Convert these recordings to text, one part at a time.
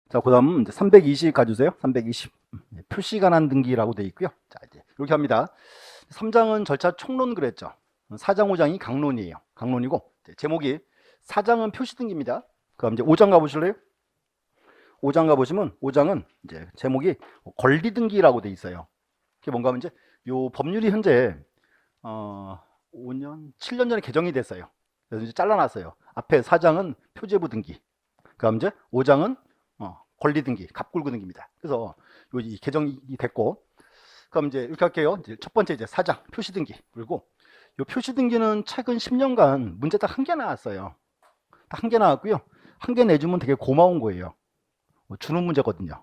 자, 그 다음 이제 320 가주세요. 320. 표시 관한 등기라고 되어 있고요. 자, 이제 이렇게 합니다. 3장은 절차 총론 그랬죠. 4장, 5장이 강론이에요. 강론이고, 제목이 4장은 표시 등기입니다. 그럼 이제 5장 가보실래요? 5장 가보시면 5장은 이제 제목이 권리 등기라고 되어 있어요. 그게 뭔가 하면 이제 요 법률이 현재 5년, 7년 전에 개정이 됐어요. 그래서 이제 잘라놨어요. 앞에 4장은 표제부 등기. 그럼 이제 5장은 권리 등기, 갑굴구 등기입니다. 그래서 이 개정이 됐고, 그럼 이제 이렇게 할게요. 이제 첫 번째 이제 4장 표시 등기. 그리고 이 표시 등기는 최근 10년간 문제 딱 한 개 나왔어요. 딱 한 개 나왔고요. 한 개 내주면 되게 고마운 거예요. 주는 문제거든요.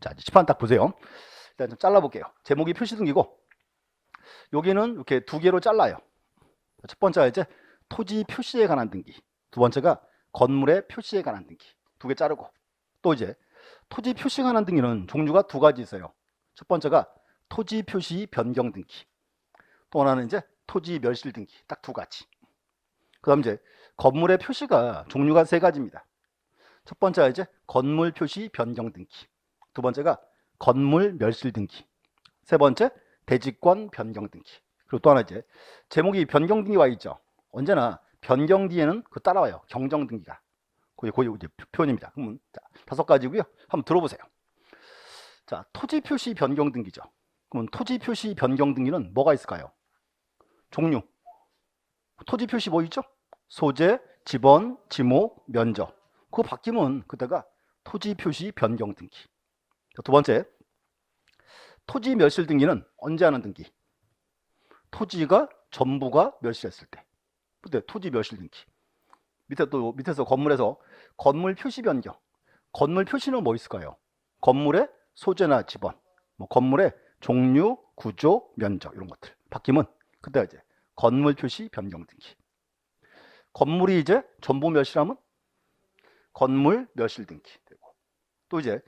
자, 이제 칠판 딱 보세요. 일단 좀 잘라볼게요. 제목이 표시 등기고, 여기는 이렇게 두 개로 잘라요. 첫 번째가 이제 토지 표시에 관한 등기. 두 번째가 건물의 표시에 관한 등기. 두 개 자르고, 또 이제 토지 표시에 관한 등기는 종류가 두 가지 있어요. 첫 번째가 토지 표시 변경 등기. 또 하나는 이제 토지 멸실 등기. 딱 두 가지. 그 다음 이제 건물의 표시가 종류가 세 가지입니다. 첫 번째가 이제 건물 표시 변경 등기. 두 번째가 건물 멸실 등기. 세 번째 대지권 변경 등기. 그리고 또 하나 이제 제목이 변경 등기 와 있죠. 언제나 변경 뒤에는 그 따라와요. 경정 등기가. 거기 이제 표현입니다. 그러면 자, 다섯 가지고요. 한번 들어보세요. 자, 토지 표시 변경 등기죠. 그러면 토지 표시 변경 등기는 뭐가 있을까요? 종류. 토지 표시 뭐 있죠? 소재, 지번, 지목, 면적. 그거 바뀌면 그때가 토지 표시 변경 등기. 두 번째, 토지 멸실 등기는 언제 하는 등기? 토지가 전부가 멸실했을 때. 그때 토지 멸실 등기. 밑에서 건물에서 건물 표시 변경. 건물 표시는 뭐 있을까요? 건물의 소재나 지번, 뭐 건물의 종류, 구조, 면적 이런 것들 바뀌면 그때 이제 건물 표시 변경 등기. 건물이 이제 전부 멸실하면 건물 멸실 등기 되고, 또 이제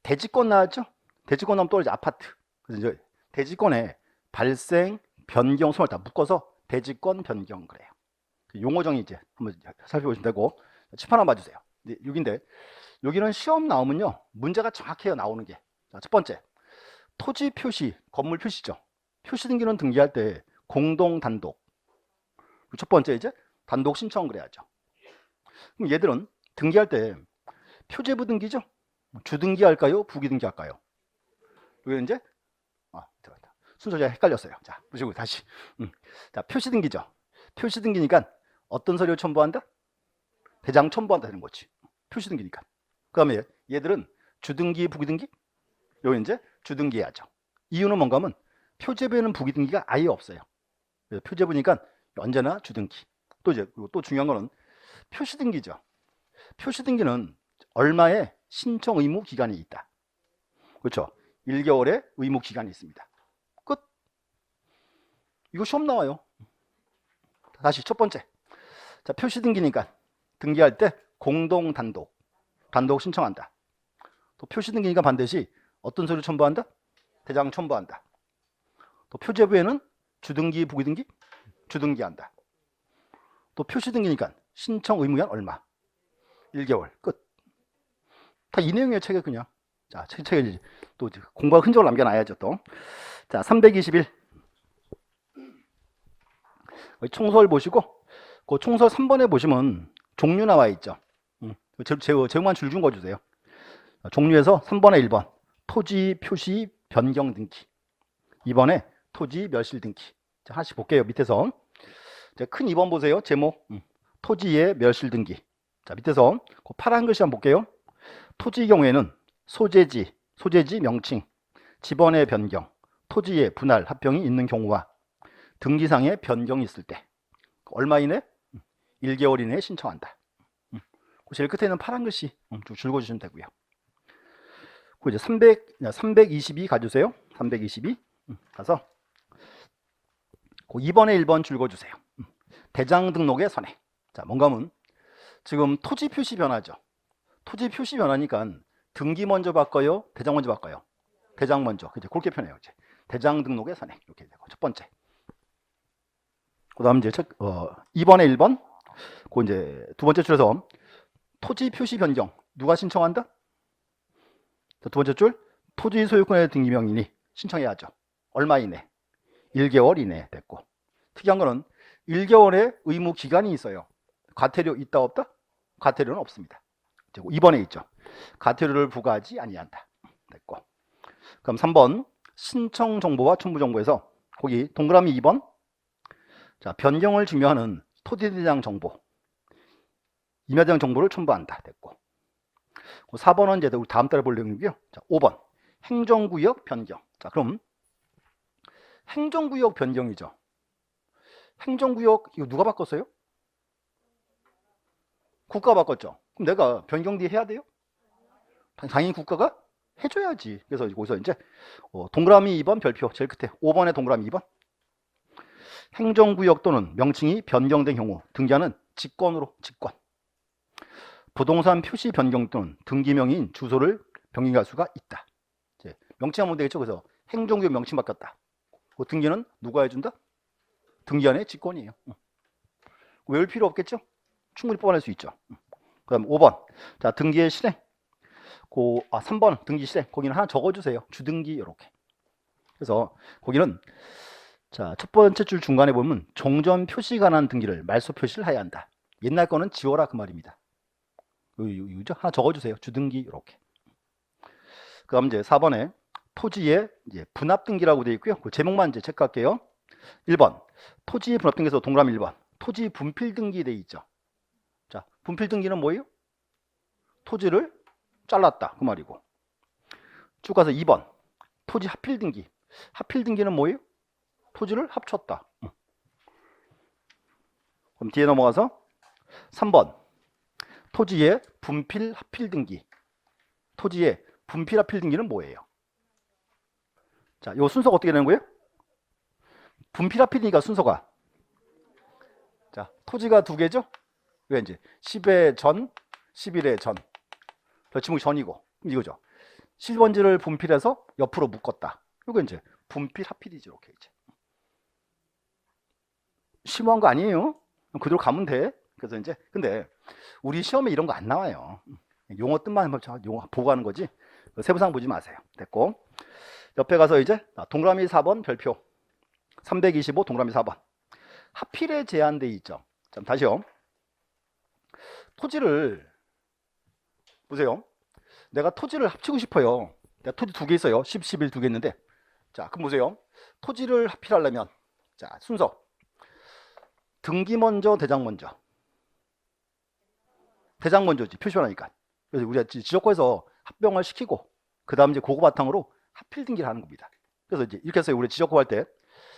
대지권 나왔죠? 대지권 나오면 또 이제 아파트. 그래서 이제 대지권에 발생, 변경, 손을 다 묶어서 대지권 변경 그래요. 용어정의 이제 한번 살펴보시면 되고, 칠판 한번 봐주세요. 6인데 여기는 시험 나오면요 문제가 정확해요. 나오는 게. 자, 첫 번째 토지 표시, 건물 표시죠. 표시 등기는 등기할 때 공동 단독. 첫 번째 이제 단독 신청 그래야죠. 그럼 얘들은 등기할 때 표제부 등기죠. 주등기 할까요? 부기등기 할까요? 여기 이제 순서가 헷갈렸어요. 자, 보시고 다시. 자, 표시 등기죠. 표시 등기니까 어떤 서류 첨부한다? 대장 첨부한다 되는 거지. 표시 등기니까. 그다음에 얘들은 주등기, 부기등기. 여기 이제 주등기 해야죠. 이유는 뭔가 하면 표제부에는 부기등기가 아예 없어요. 그래서 표제부니까 언제나 주등기. 또 이제 또 중요한 거는 표시 등기죠. 표시 등기는 얼마의 신청 의무 기간이 있다. 그렇죠? 1개월의 의무 기간이 있습니다. 끝. 이거 시험 나와요. 다시 첫 번째. 자, 표시 등기니까 등기할 때 공동 단독 신청한다. 또 표시 등기니까 반드시 어떤 서류 첨부한다? 대장 첨부한다. 또 표제부에는 주등기, 부기등기? 주등기한다. 또 표시 등기니까 신청 의무기간 얼마? 1개월. 끝. 다 이 내용이에요, 책에 그냥. 자, 책에 또 공부할 흔적을 남겨놔야죠, 또. 자, 321. 총설 보시고, 그 총설 3번에 보시면 종류 나와 있죠. 제목만 줄 준 거 주세요. 종류에서 3번에 1번. 토지 표시 변경 등기. 2번에 토지 멸실 등기. 자, 하나씩 볼게요, 밑에서. 큰 2번 보세요, 제목. 토지의 멸실 등기. 자, 밑에서 그 파란 글씨 한번 볼게요. 토지 경우에는 소재지 명칭, 지번의 변경, 토지의 분할, 합병이 있는 경우와 등기상의 변경이 있을 때 얼마 이내? 1개월 이내에 신청한다. 그 제일 끝에 있는 파란 글씨 줄 그어주시면 되고요. 그 이제 322 가주세요. 322 가서 그 2번에 1번 줄 그어주세요. 대장 등록의 선행. 자, 뭔가 하면 지금 토지 표시 변화죠. 토지 표시 변화니까 등기 먼저 바꿔요? 대장 먼저 바꿔요? 대장 먼저. 이제 그렇게 표현해요. 이제 대장 등록의 선행. 이렇게 되고 첫 번째. 그다음 이제 2번에 1번. 그 이제 두 번째 줄에서 토지 표시 변경 누가 신청한다? 두 번째 줄 토지 소유권의 등기명인이 신청해야죠. 얼마 이내? 1개월 이내 됐고. 특이한 거는 1개월의 의무 기간이 있어요. 과태료 있다 없다? 과태료는 없습니다. 2번에 있죠. 과태료를 부과하지 아니한다. 됐고. 그럼 3번 신청 정보와 첨부 정보에서 거기 동그라미 2번 자, 변경을 증명하는 토지대장 정보, 임야대장 정보를 첨부한다. 됐고. 4번은 이제 우리 다음 달에 볼 내용이고요. 자, 5번 행정구역 변경. 자, 그럼 행정구역 변경이죠. 행정구역 이거 누가 바꿨어요? 국가가 바꿨죠. 그럼 내가 변경 뒤에 해야 돼요? 당연히 국가가 해줘야지. 그래서 거기서 이제 동그라미 2번 별표 제일 끝에 5번에 동그라미 2번 행정구역 또는 명칭이 변경된 경우 등기하는 직권으로 직권. 부동산 표시 변경 또는 등기명인 주소를 변경할 수가 있다. 이제 명칭하면 되겠죠. 그래서 행정구역 명칭 바뀌었다. 그 등기는 누가 해준다? 등기한의 직권이에요. 외울 필요 없겠죠? 충분히 뽑아낼 수 있죠. 그 다음 5번. 자, 등기의 실행. 3번 등기 실행. 거기는 하나 적어주세요. 주등기 이렇게. 그래서 거기는 자, 첫 번째 줄 중간에 보면 종전 표시 관한 등기를 말소 표시를 해야 한다. 옛날 거는 지워라 그 말입니다. 이거죠? 하나 적어주세요. 주등기 이렇게. 그 다음 이제 4번에 토지의 이제 분합 등기라고 되어 있고요. 그 제목만 이제 체크할게요. 1번 토지 분합 등기에서 동그라미 1번 토지 분필 등기 되어 있죠. 자, 분필 등기는 뭐예요? 토지를 잘랐다 그 말이고. 쭉 가서 2번 토지 합필 등기. 합필 등기는 뭐예요? 토지를 합쳤다. 그럼 뒤에 넘어가서 3번 토지의 분필 합필 등기. 토지의 분필 합필 등기는 뭐예요? 자, 요 순서가 어떻게 되는 거예요? 분필 합필 등기가 순서가 자, 토지가 두 개죠? 왜 이제 10의 전, 11의 전. 지목이 전이고 이거죠. 실번지를 분필해서 옆으로 묶었다. 이거 이제 분필 합필이지 이렇게 이제. 심오한 거 아니에요. 그대로 가면 돼. 그래서 이제 근데 우리 시험에 이런 거 안 나와요. 용어 뜻만 용어 보고 하는 거지. 세부상 보지 마세요. 됐고. 옆에 가서 이제 동그라미 4번 별표 325 동그라미 4번 합필에 제한돼 있죠. 자, 다시요. 토지를 보세요. 내가 토지를 합치고 싶어요. 내가 토지 두 개 있어요. 10, 11 두 개 있는데 자, 그럼 보세요. 토지를 합필하려면 자, 순서 등기 먼저 대장 먼저. 대장 먼저지 표시하니까. 그래서 우리가 지적구에서 합병을 시키고 그 다음 이제 그거 바탕으로 합필 등기를 하는 겁니다. 그래서 이제 이렇게 해서 우리 지적구 할 때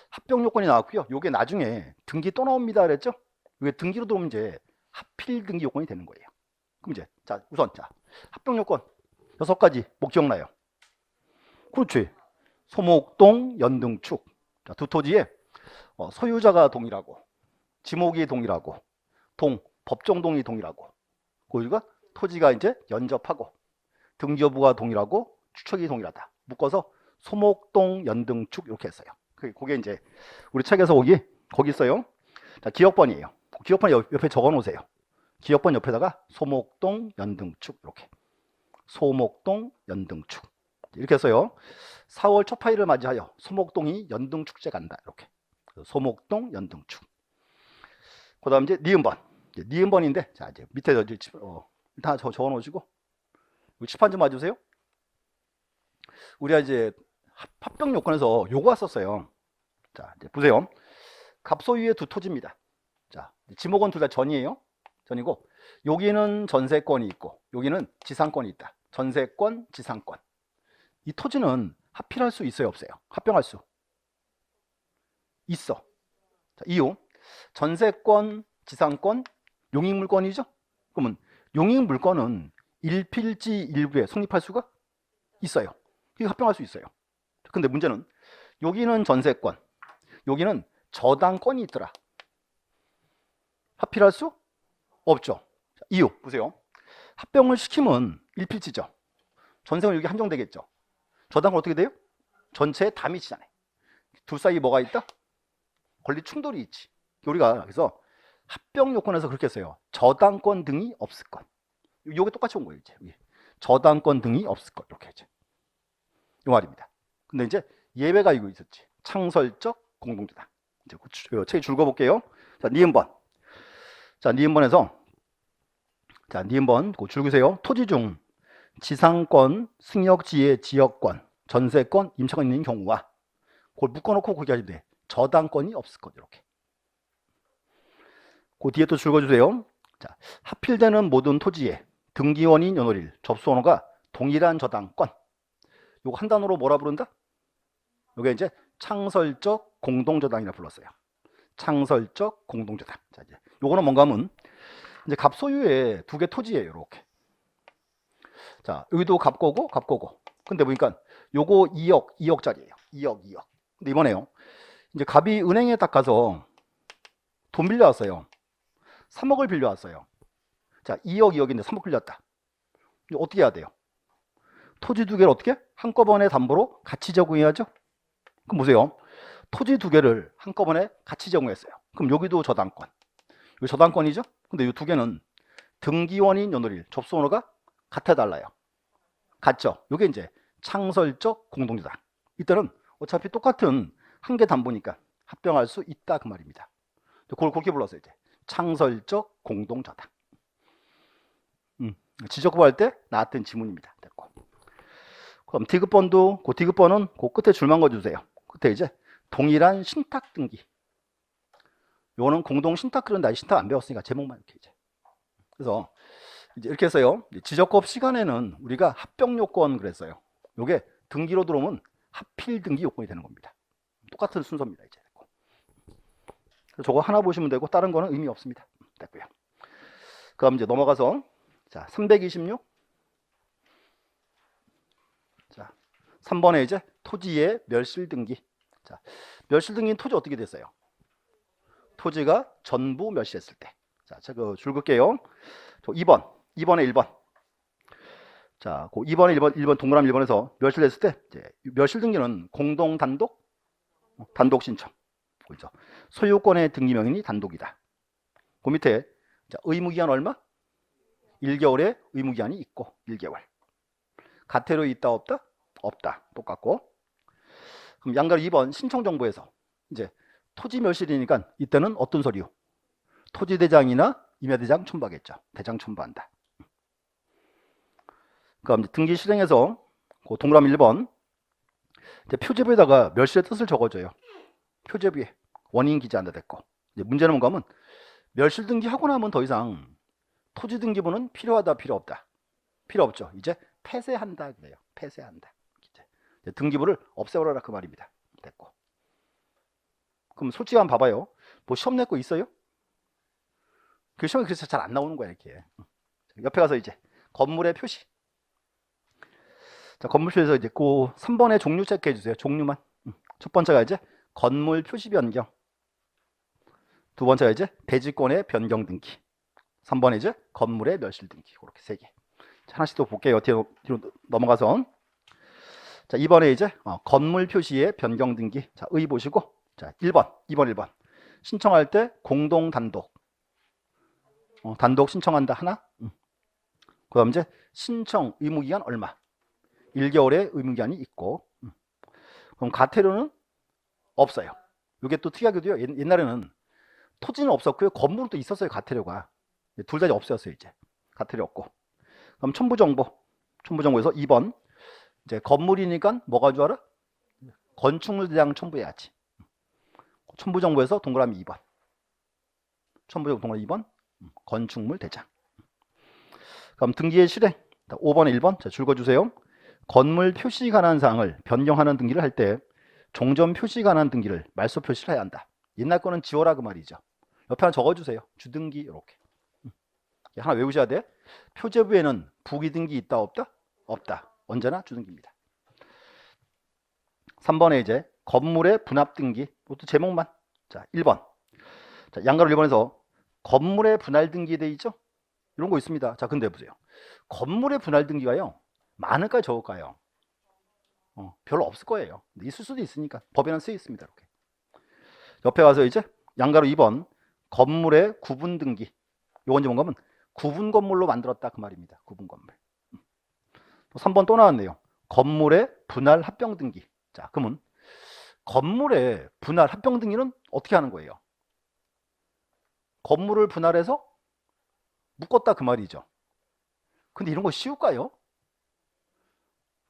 합병 요건이 나왔고요. 요게 나중에 등기 또 나옵니다 그랬죠? 이게 등기로 들어오면 이제 합필 등기 요건이 되는 거예요. 그럼 이제 자, 우선 자, 합병 요건 6가지 뭐 기억나요? 그렇지. 소목동 연등축. 자, 두 토지에 소유자가 동일하고 지목이 동일하고 법정동이 동일하고 거기가 토지가 이제 연접하고 등기 여부가 동일하고 추척이 동일하다. 묶어서 소목동 연등축 이렇게 했어요. 그게 이제 우리 책에서 거기 있어요. 자, 기억번이에요. 기억번 옆에 적어 놓으세요. 기억번 옆에다가 소목동 연등축 이렇게. 소목동 연등축. 이렇게 해서요. 4월 첫 화일을 맞이하여 소목동이 연등축제 간다. 이렇게. 소목동 연등축. 그 다음 이제 니은번. 니은번인데, 자, 이제 밑에 일단 적어 놓으시고, 칠판 좀 봐주세요. 우리가 이제 합병 요건에서 요거 왔었어요. 자, 이제 보세요. 갑소유의 두 토지입니다. 자, 지목은 둘 다 전이에요. 전이고, 여기는 전세권이 있고, 여기는 지상권이 있다. 전세권, 지상권. 이 토지는 합필할 수 있어요, 없어요? 합병할 수 있어. 자, 이유. 전세권, 지상권, 용익물권이죠? 그러면 용익물권은 일필지 일부에 성립할 수가 있어요. 이게 합병할 수 있어요. 근데 문제는 여기는 전세권, 여기는 저당권이 있더라. 합필할 수 없죠. 자, 이유 보세요. 합병을 시키면 일필지죠. 전세는 여기 한정되겠죠. 저당권 어떻게 돼요? 전체에 다 미치잖아요. 둘 사이에 뭐가 있다? 권리 충돌이 있지. 우리가 그래서 합병 요건에서 그렇게 했어요. 저당권 등이 없을 것. 요게 똑같이 온 거예요. 이제 저당권 등이 없을 것 이렇게 이제. 이 말입니다. 근데 이제 예외가 이거 있었지. 창설적 공동주당. 이제 책 줄 거볼게요. 자, 니은번. 자, 니은번에서 자, 니은번 줄 그세요. 토지 중 지상권, 승역지의 지역권, 전세권, 임차권 있는 경우와 그걸 묶어놓고 거기 하시면 돼. 저당권이 없을 것 이렇게. 그 뒤에 또 줄거주세요. 자, 하필되는 모든 토지에 등기원인 연월일 접수번호가 동일한 저당권. 요거 한 단어로 뭐라 부른다? 요게 이제 창설적 공동저당이라 불렀어요. 창설적 공동저당. 자, 이제 요거는 뭔가 하면 이제 갑소유의 두 개 토지예요. 요렇게. 자, 여기도 갑고고 갑고고. 근데 보니까 요거 2억짜리예요. 2억. 근데 이번에요. 이제 갑이 은행에 딱 가서 돈 빌려왔어요. 3억을 빌려왔어요. 자, 2억인데 3억 빌렸다. 어떻게 해야 돼요? 토지 두 개를 어떻게? 한꺼번에 담보로 같이 제공해야죠. 그럼 보세요. 토지 두 개를 한꺼번에 같이 제공했어요. 그럼 여기도 저당권. 여기 저당권이죠? 근데 이 두 개는 등기원인 연월일 접수번호가 같아 달라요. 같죠? 이게 이제 창설적 공동저당. 이때는 어차피 똑같은 한 개 담보니까 합병할 수 있다 그 말입니다. 그걸 그렇게 불렀어요. 이제 창설적 공동저당. 지적법 할 때 나왔던 지문입니다. 됐고. 그럼 디귿번도 그 디귿번은 그 끝에 줄만 거주세요. 끝에 이제 동일한 신탁 등기. 요거는 공동 신탁 그런데 아직 신탁 안 배웠으니까 제목만 이렇게 이제. 그래서 이제 이렇게 해서요. 지적법 시간에는 우리가 합병 요건 그랬어요. 요게 등기로 들어오면 하필 등기 요건이 되는 겁니다. 똑같은 순서입니다. 이제. 저거 하나 보시면 되고 다른 거는 의미 없습니다. 됐고요. 그럼 이제 넘어가서 자, 326. 자, 3번에 이제 토지의 멸실 등기. 자, 멸실 등기는 토지 어떻게 됐어요? 토지가 전부 멸실했을 때. 자, 제가 줄 긋게요. 2번에 1번. 자, 그 2번에 1번 동그라미 1번에서 멸실했을 때 이제 멸실 등기는 공동 단독 신청. 그렇죠. 소유권의 등기명인이 단독이다. 그 밑에 자, 의무기한 얼마? 1개월의 의무기한이 있고 1개월. 가태료 있다 없다? 없다. 똑같고. 그럼 양가로 2번 신청정보에서 이제 토지 멸실이니까 이때는 어떤 서류? 토지대장이나 임야대장 첨부하겠죠. 대장 첨부한다. 그럼 등기 실행에서 그 동그라미 1번 이제 표제부에다가 멸실의 뜻을 적어줘요. 표제부에 원인 기재한다 됐고. 이제 문제는 뭔가 하면 멸실 등기하고 나면 더 이상 토지 등기부는 필요하다 필요 없다. 필요 없죠. 이제 폐쇄한다 그래요. 폐쇄한다. 이제 등기부를 없애버려라 그 말입니다. 됐고. 그럼 솔직히 한번 봐봐요. 뭐 시험 낼 거 있어요? 그 시험이 그래서 잘 안 나오는 거야 이렇게. 옆에 가서 이제 건물의 표시. 자, 건물 표시에서 이제 그 3번에 종류 체크해 주세요. 종류만. 첫 번째가 이제 건물 표시 변경. 두 번째가 이제 대지권의 변경 등기. 3번에 이제 건물의 멸실 등기. 그렇게 세 개. 자, 하나씩 또 볼게요. 뒤로 넘어가서. 자, 2번에 이제 건물 표시의 변경 등기. 자, 의 보시고. 자, 2번. 신청할 때 공동 단독. 단독 신청한다 하나. 그 다음 이제 신청 의무기간 얼마. 1개월의 의무기한이 있고. 그럼 가태료는 없어요. 이게 또 특이하게도요. 옛날에는 토지는 없었고요. 건물은 또 있었어요. 가태료가. 둘 다 없어졌어요. 이제 가태료 없고. 그럼 첨부정보에서 2번 이제 건물이니까 뭐가 줄 알아? 건축물 대장 첨부해야지. 첨부정보에서 동그라미 2번. 첨부정보 동그라미 2번. 건축물 대장. 그럼 등기의 실행 5번에 1번 자, 줄거주세요. 건물 표시 관한 사항을 변경하는 등기를 할 때 종전 표시 관한 등기를 말소 표시를 해야 한다. 옛날 거는 지워라 그 말이죠. 옆에 하나 적어주세요. 주등기 이렇게. 하나 외우셔야 돼. 표제부에는 부기등기 있다 없다? 없다. 언제나 주등기입니다. 3번에 이제 건물의 분합등기. 이것도 제목만. 자, 1번. 자, 양가로 1번에서 건물의 분할 등기 돼 있죠? 이런 거 있습니다. 자, 근데 보세요. 건물의 분할 등기가요. 많을까요, 적을까요? 별로 없을 거예요. 있을 수도 있으니까 법에는 쓰여 있습니다. 이렇게. 옆에 가서 이제 양가로 2번 건물의 구분 등기. 요건 이제 뭔가 하면 구분 건물로 만들었다 그 말입니다. 구분 건물. 3번 또 나왔네요. 건물의 분할 합병 등기. 자, 그러면 건물의 분할 합병 등기는 어떻게 하는 거예요? 건물을 분할해서 묶었다 그 말이죠. 근데 이런 거 쉬울까요?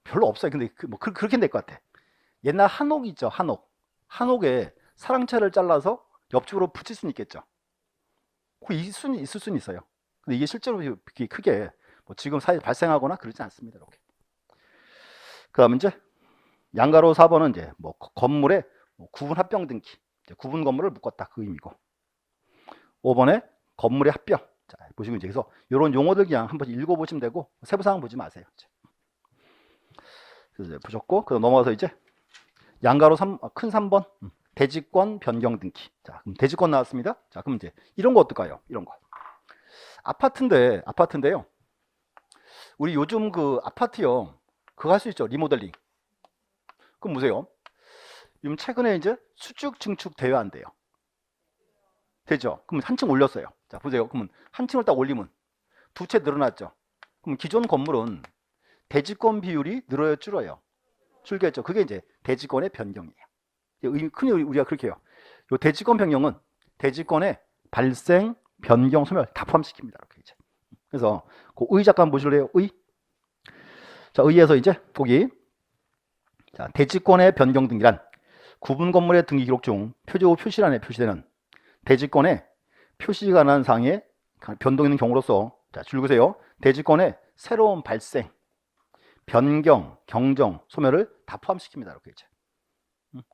별로 없어요. 근데 그렇게 될 것 같아. 옛날 한옥 있죠, 한옥. 한옥에 사랑채를 잘라서 옆쪽으로 붙일 수는 있겠죠. 있을 수는 있어요. 근데 이게 실제로 이렇게 크게 지금 사이 발생하거나 그러지 않습니다. 이렇게. 그 다음에 이제 양가로 4번은 이제 건물의 구분 합병 등기. 구분 건물을 묶었다 그 의미고. 5번에 건물의 합병. 자, 보시면 이제 그래서 이런 용어들 그냥 한번 읽어보시면 되고 세부사항 보지 마세요. 그래서 이제 보셨고, 그럼 넘어가서 이제 양가로 큰 3번 대지권 변경 등기. 자, 그럼 대지권 나왔습니다. 자, 그럼 이제 이런 거 어떨까요? 이런 거. 아파트인데요. 우리 요즘 그 아파트요. 그거 할 수 있죠. 리모델링. 그럼 보세요. 요즘 최근에 이제 수축 증축 대여 안 돼요. 되죠? 그럼 한 층 올렸어요. 자, 보세요. 그러면 한 층을 딱 올리면 두 채 늘어났죠. 그럼 기존 건물은 대지권 비율이 늘어요, 줄어요? 줄겠죠. 그게 이제 대지권의 변경이에요. 흔히 우리가 그렇게 해요. 이 대지권 변경은 대지권의 발생, 변경, 소멸 다 포함시킵니다. 이렇게 이제. 그래서 그 의 잠깐 보실래요? 의. 자, 의에서 이제 거기 자, 대지권의 변경 등기란 구분 건물의 등기 기록 중 표지후 표시란에 표시되는 대지권의 표시가 난 상의 변동 있는 경우로서 자, 줄 그세요. 대지권의 새로운 발생, 변경, 경정, 소멸을 다 포함시킵니다. 이렇게 이제.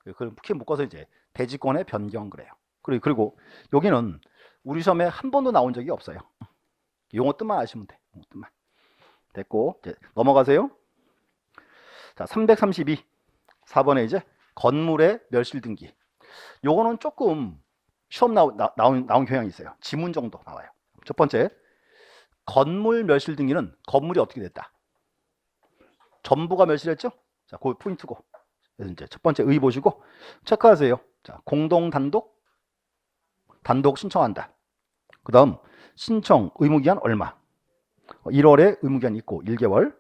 그걸 크게 묶어서 이제 대지권의 변경 그래요. 그리고 여기는 우리 시험에 한 번도 나온 적이 없어요. 용어 뜻만 아시면 돼. 용어 뜻만. 됐고, 이제 넘어가세요. 자, 332. 4번에 이제 건물의 멸실 등기. 요거는 조금 시험 나온 경향이 있어요. 지문 정도 나와요. 첫 번째, 건물 멸실 등기는 건물이 어떻게 됐다? 전부가 멸실했죠? 자, 그 포인트고. 그래서 이제 첫 번째 의 보시고 체크하세요. 자, 공동 단독 신청한다. 그 다음 신청 의무기한 얼마? 1월에 의무기한 있고 1개월.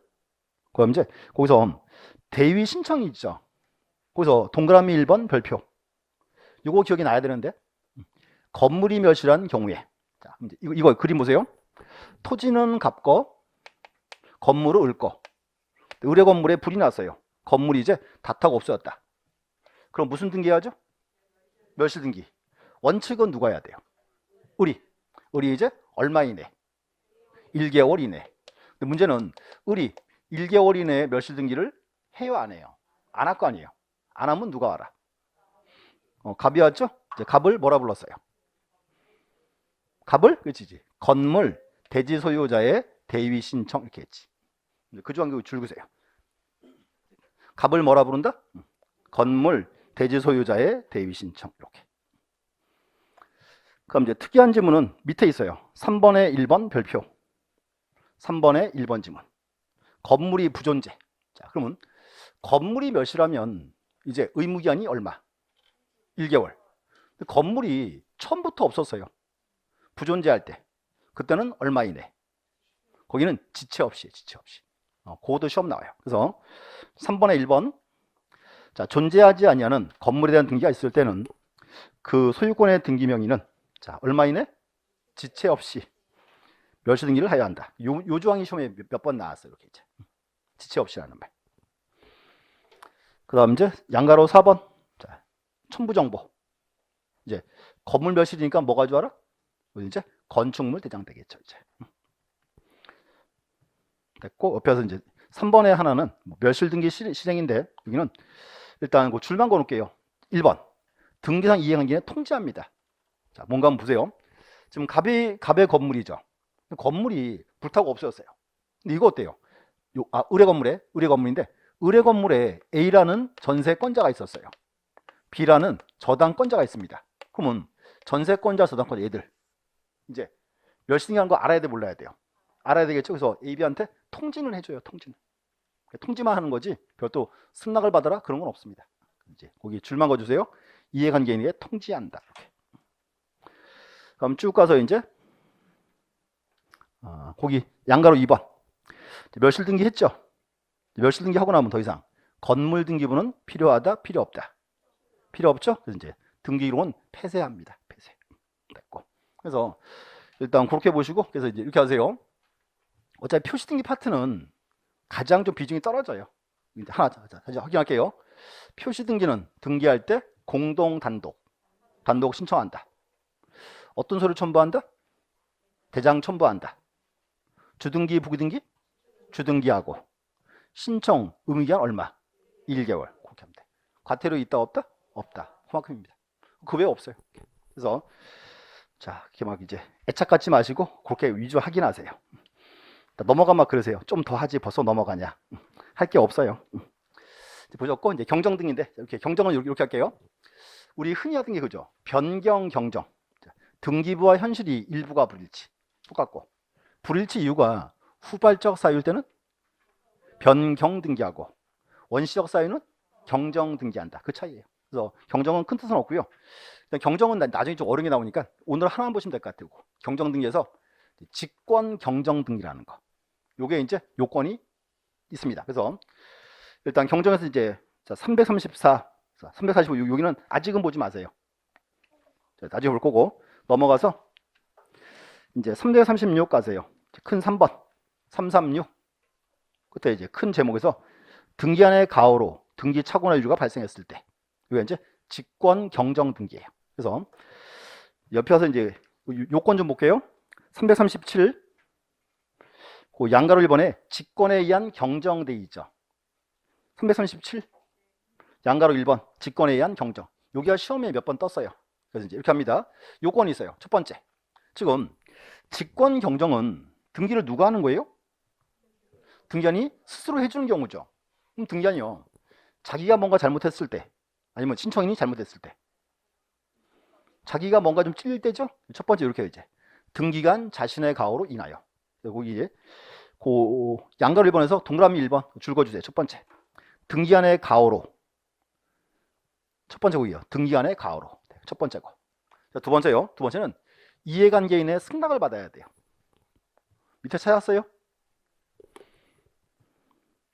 그럼 이제 거기서 대위 신청이 있죠. 거기서 동그라미 1번 별표. 이거 기억이 나야 되는데 건물이 멸실한 경우에 자, 이거 그림 보세요. 토지는 갑거, 건물은 을거. 의뢰 건물에 불이 났어요. 건물이 이제 다 타고 없어졌다. 그럼 무슨 등기해야죠? 멸실 등기. 원칙은 누가 해야 돼요? 을이 이제 얼마 이내? 1개월 이내. 근데 문제는 을이 1개월 이내에 멸실 등기를 해요, 안 해요? 안 할 거 아니에요. 안 하면 누가 알아? 갑이 왔죠? 이제 갑을 뭐라 불렀어요? 갑을 그치지. 건물 대지 소유자의 대위 신청 이렇게 했지. 그 중간 줄 그세요. 갑을 뭐라 부른다? 건물 대지 소유자의 대위 신청 이렇게. 그럼 이제 특이한 지문은 밑에 있어요. 3번에 1번 별표. 3번에 1번 지문. 건물이 부존재. 자, 그러면 건물이 멸실하면 이제 의무기한이 얼마? 1개월. 건물이 처음부터 없었어요. 부존재할 때. 그때는 얼마 이내? 거기는 지체 없이. 그것도 시험 나와요. 그래서 3번에 1번. 자, 존재하지 아니하는 건물에 대한 등기가 있을 때는 그 소유권의 등기 명의는 자, 얼마 이내? 지체 없이 멸실 등기를 하여야 한다. 요 조항이 시험에 몇 번 나왔어요. 이렇게 이제. 지체 없이라는 말. 그 다음 이제 양가로 4번. 자, 첨부정보. 이제 건물 멸실이니까 뭐가 줄 알아? 이제 건축물 대장 되겠죠. 이제. 됐고, 옆에서 이제 3번에 하나는 멸실 등기 실행인데, 여기는 일단 그 줄만 걸을게요. 1번. 등기상 이행한 기에 통지합니다. 자, 뭔가 한번 보세요. 지금 갑의 건물이죠. 건물이 불타고 없어졌어요. 근데 이거 어때요? 의뢰 건물인데, 의뢰 건물에 A라는 전세권자가 있었어요. B라는 저당권자가 있습니다. 그러면 전세권자, 저당권자 얘들 이제 멸실등기하는 거 알아야 돼, 몰라야 돼요? 알아야 되겠죠. 그래서 A, B한테 통지는 해줘요. 통지만 하는 거지 별도 승낙을 받아라 그런 건 없습니다. 이제 거기 줄만 거주세요. 이해관계인에게 통지한다. 이렇게. 그럼 쭉 가서 이제 거기 양가로 2번 멸실등기 했죠. 멸실등기 하고 나면 더 이상 건물 등기부는 필요하다, 필요 없다? 필요 없죠? 그래서 이제 등기록은 폐쇄합니다. 폐쇄. 됐고. 그래서 일단 그렇게 보시고, 그래서 이제 이렇게 하세요. 어차피 표시 등기 파트는 가장 좀 비중이 떨어져요. 이제 하나 다시 확인할게요. 표시 등기는 등기할 때 공동 단독 신청한다. 어떤 서류 첨부한다? 대장 첨부한다. 주등기, 부기등기? 주등기하고. 신청 의무기간 얼마? 1개월. 그렇게 하면 돼. 과태료 있다, 없다? 없다. 그만큼입니다. 그 외에 없어요. 그래서 자, 이렇게 막 이제 애착 갖지 마시고 그렇게 위주 확인하세요. 넘어가면 그러세요. 좀 더 하지 벌써 넘어가냐? 할 게 없어요. 보셨고 이제 경정등인데 이렇게 경정은 이렇게 할게요. 우리 흔히 하던 게 그죠? 변경 경정. 등기부와 현실이 일부가 불일치. 똑같고 불일치 이유가 후발적 사유일 때는 변경 등기하고 원시적 사유는 경정 등기한다. 그 차이예요. 그래서 경정은 큰 뜻은 없고요. 경정은 나중에 좀 어려운 게 나오니까 오늘 하나만 보시면 될 것 같아요. 경정 등기에서 직권 경정 등기라는 거. 요게 이제 요건이 있습니다. 그래서 일단 경정에서 이제 334, 345 여기는 아직은 보지 마세요. 나중에 볼 거고 넘어가서 이제 336 가세요. 큰 3번 336 그때 이제 큰 제목에서 등기한의 가호로 등기 착오나 유주가 발생했을 때 이게 이제 직권 경정 등기예요. 그래서 옆에 와서 이제 요건 좀 볼게요. 337 그 양가로 1번에 직권에 의한 경정 돼 있죠. 337 양가로 1번 직권에 의한 경정. 여기가 시험에 몇 번 떴어요. 그래서 이제 이렇게 합니다. 요건이 있어요. 첫 번째. 지금 직권 경정은 등기를 누가 하는 거예요? 등기한이 스스로 해주는 경우죠. 그럼 등기한이요. 자기가 뭔가 잘못했을 때 아니면 신청인이 잘못했을 때 자기가 뭔가 좀 찔릴 때죠. 첫 번째 이렇게 이제 등기관 자신의 가호로 인하여. 거기 이제 그 양가로 1번에서 동그라미 1번 줄 그어주세요. 첫 번째 등기관의 가호로 첫 번째 거기요. 등기관의 가호로 첫 번째 거. 두 번째요. 두 번째는 이해관계인의 승낙을 받아야 돼요. 밑에 찾았어요?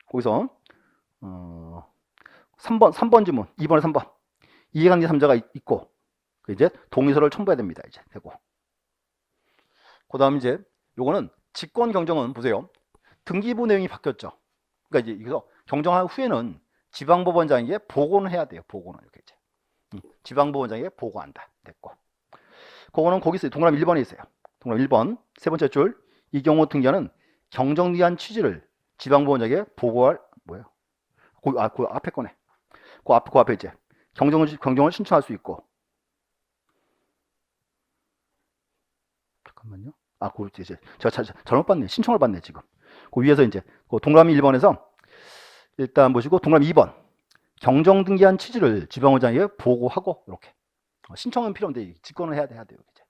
거기서 3번 지문 2번에 3번 이해관계 3자가 있고 이제 동의서를 첨부해야 됩니다. 이제 되고 그 다음 이제 요거는 직권 경정은 보세요. 등기부 내용이 바뀌었죠. 그러니까 이제 여기서 경정한 후에는 지방법원장에게 보고는 해야 돼요. 보고는 이렇게 이제 지방법원장에게 보고한다. 됐고 그거는 거기 있어요. 동그라미 1번에 있어요. 동그라미 1번 세 번째 줄 이 경우 등기하는 경정리한 취지를 지방법원장에게 보고할 뭐예요? 그 앞에 거네. 그 앞에 이제 경정을 신청할 수 있고 잠깐만요. 그렇지 이제 제가 잘못 봤네. 신청을 받네 지금. 그 위에서 이제 그 동그라미 1번에서 일단 보시고 동그라미 2번 경정 등기한 취지를 지방법원장에게 보고하고 이렇게 신청은 필요 없는데 직권을 해야 돼요. 이제.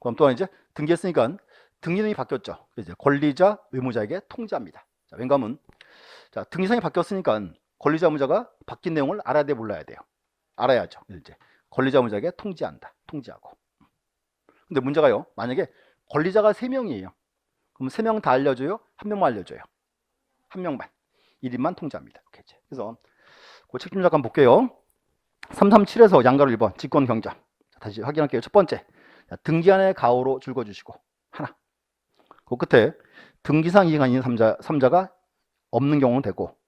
그럼 또한 이제 등기했으니까 등기 내용이 바뀌었죠. 이제 권리자 의무자에게 통지합니다. 자, 왠가하면 자 등기상이 바뀌었으니까 권리자 의무자가 바뀐 내용을 알아야 돼 몰라야 돼요. 알아야죠. 이제 권리자 의무자에게 통지한다. 통지하고. 근데 문제가요. 만약에 권리자가 3명이에요. 그럼 3명 다 알려줘요? 1명만 알려줘요? 1명만. 1인만 통지합니다. 이렇게 이제. 그래서 그 책 좀 잠깐 볼게요. 337에서 양가로 1번 직권 경정. 다시 확인할게요. 첫 번째 등기한의 가호로 줄거주시고 하나. 그 끝에 등기상 이행한 있는 3자가 없는 경우는 되고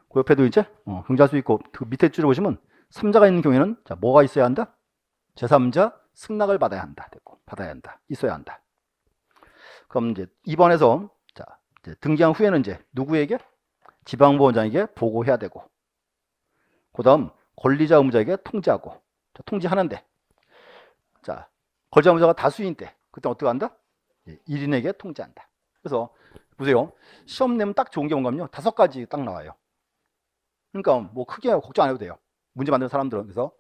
그 옆에도 이제 경자수 있고 그 밑에 줄을 보시면 3자가 있는 경우에는 자, 뭐가 있어야 한다? 제3자 승낙을 받아야 한다. 됐고 받아야 한다. 있어야 한다. 그럼 이제 2번에서 자, 이제 등기한 후에는 이제 누구에게? 지방법원장에게 보고해야 되고 그 다음 권리자 의무자에게 통지하고 자, 통지하는데 자 권리자 의무자가 다수인 때 그때 어떻게 한다? 1인에게 통지한다. 그래서 보세요. 시험 내면 딱 좋은 게 뭔가면요. 5가지 딱 나와요. 그러니까 뭐 크게 걱정 안 해도 돼요. 문제 만드는 사람들은. 그래서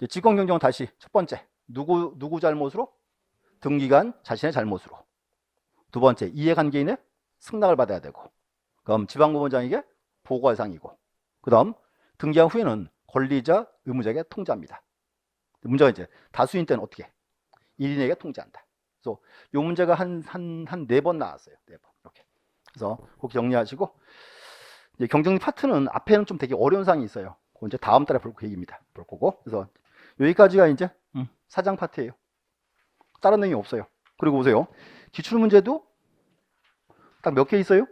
직권 경정은 다시 첫 번째 누구 잘못으로? 등기관 자신의 잘못으로. 두 번째 이해관계인의 승낙을 받아야 되고 그다음 지방법원장에게 보고할 사항이고 그 다음 등기한 후에는 권리자 의무자에게 통지합니다. 문제가 이제 다수인 때는 어떻게? 1인에게 통지한다. 그래서 이 문제가 한 4번 나왔어요. 4번 이렇게. 그래서 그렇게 정리하시고 이제 경쟁력 파트는 앞에는 좀 되게 어려운 사항이 있어요. 그건 이제 다음 달에 볼 계획입니다. 볼 거고. 그래서 여기까지가 이제 사장 파트예요. 다른 내용이 없어요. 그리고 보세요. 기출 문제도 딱 몇 개 있어요?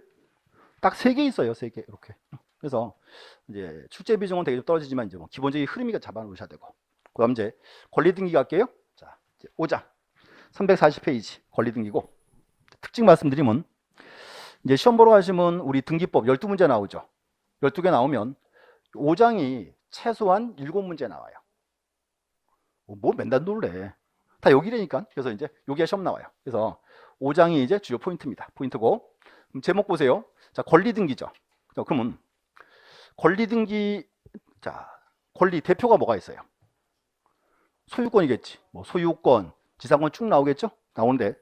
딱 3개 있어요. 3개 이렇게. 그래서 이제 출제 비중은 되게 좀 떨어지지만 이제 뭐 기본적인 흐름이가 잡아 놓으셔야 되고. 그다음 이제 권리 등기 갈게요. 자, 이제 5장 340페이지 권리 등기고, 특징 말씀드리면 이제 시험 보러 가시면 우리 등기법 12문제 나오죠. 12개 나오면 5장이 최소한 7문제 나와요. 뭐 맨날 놀래. 다 여기라니까. 그래서 이제 여기가 시험 나와요. 그래서 5장이 이제 주요 포인트입니다. 포인트고. 그럼 제목 보세요. 자, 권리 등기죠. 자, 그러면 권리 등기, 자, 권리 대표가 뭐가 있어요? 소유권이겠지. 뭐 소유권, 지상권 쭉 나오겠죠? 나오는데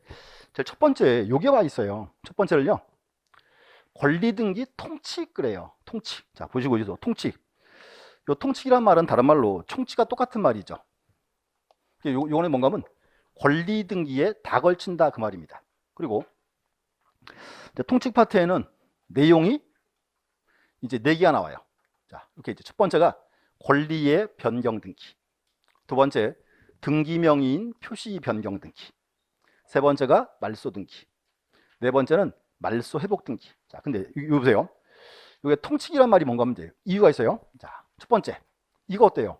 제일 첫 번째 요게 와 있어요. 첫 번째를요. 권리 등기 통칙 그래요. 통칙. 자, 보시고 있어. 통칙. 요 통칙이란 말은 다른 말로 총칙과 똑같은 말이죠. 요거는 뭔가 하면 권리 등기에 다 걸친다 그 말입니다. 그리고 통칙 파트에는 내용이 이제 4개가 나와요. 자, 이렇게 이제 첫 번째가 권리의 변경 등기. 두 번째, 등기 명의인 표시 변경 등기. 세 번째가 말소 등기. 네 번째는 말소 회복 등기. 자, 근데 이거 보세요. 이게 통칙이란 말이 뭔가 하면 돼요. 이유가 있어요. 자, 첫 번째, 이거 어때요?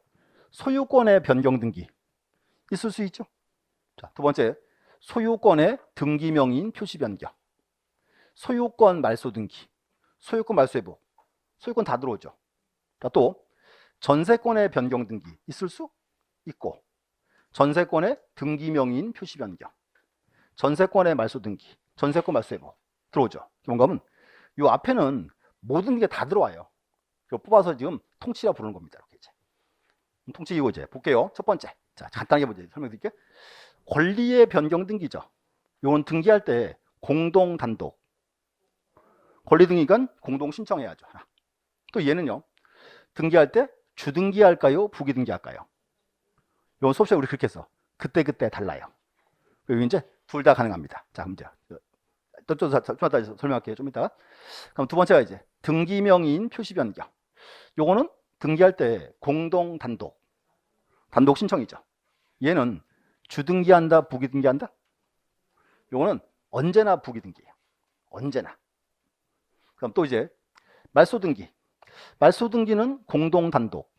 소유권의 변경 등기 있을 수 있죠. 자, 두 번째, 소유권의 등기 명의인 표시 변경. 소유권 말소 등기. 소유권 말소 회복. 소유권 다 들어오죠. 자, 또 전세권의 변경 등기 있을 수 있고, 전세권의 등기 명의인 표시 변경, 전세권의 말소 등기, 전세권 말소 회복 들어오죠. 뭔가 하면 요 앞에는 모든 게 다 들어와요. 이거 뽑아서 지금 통치라 부르는 겁니다. 이렇게 이제 통치이고 이제 볼게요. 첫 번째, 자, 간단하게 먼저 설명드릴게요. 권리의 변경 등기죠. 요건 등기할 때 공동 단독 권리 등기관 공동 신청해야죠. 또 얘는요, 등기할 때 주등기 할까요? 부기등기 할까요? 이건 수업 시간에 우리 그렇게 해서 그때 달라요. 그리고 이제 둘 다 가능합니다. 자, 그럼 이제 좀 이따 설명할게요. 좀 이따가. 그럼 두 번째가 이제 등기 명의인 표시 변경. 요거는 등기할 때 공동 단독 신청이죠. 얘는 주등기한다, 부기등기한다? 요거는 언제나 부기등기예요. 언제나. 그럼 또 이제 말소 등기. 말소 등기는 공동 단독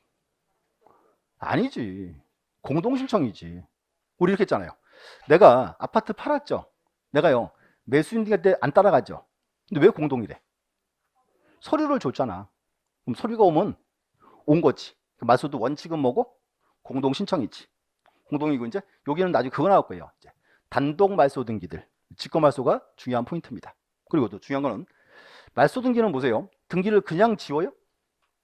아니지. 공동 신청이지. 우리 이렇게 했잖아요. 내가 아파트 팔았죠. 내가요, 매수인 등기할 때 안 따라가죠. 근데 왜 공동이래? 서류를 줬잖아. 그럼 서류가 오면 온 거지. 말소도 원칙은 뭐고? 공동 신청이지. 공동이고, 이제 여기는 나중에 그거 나올 거예요. 이제 단독 말소 등기들. 직권 말소가 중요한 포인트입니다. 그리고 또 중요한 거는 말소 등기는 보세요. 등기를 그냥 지워요?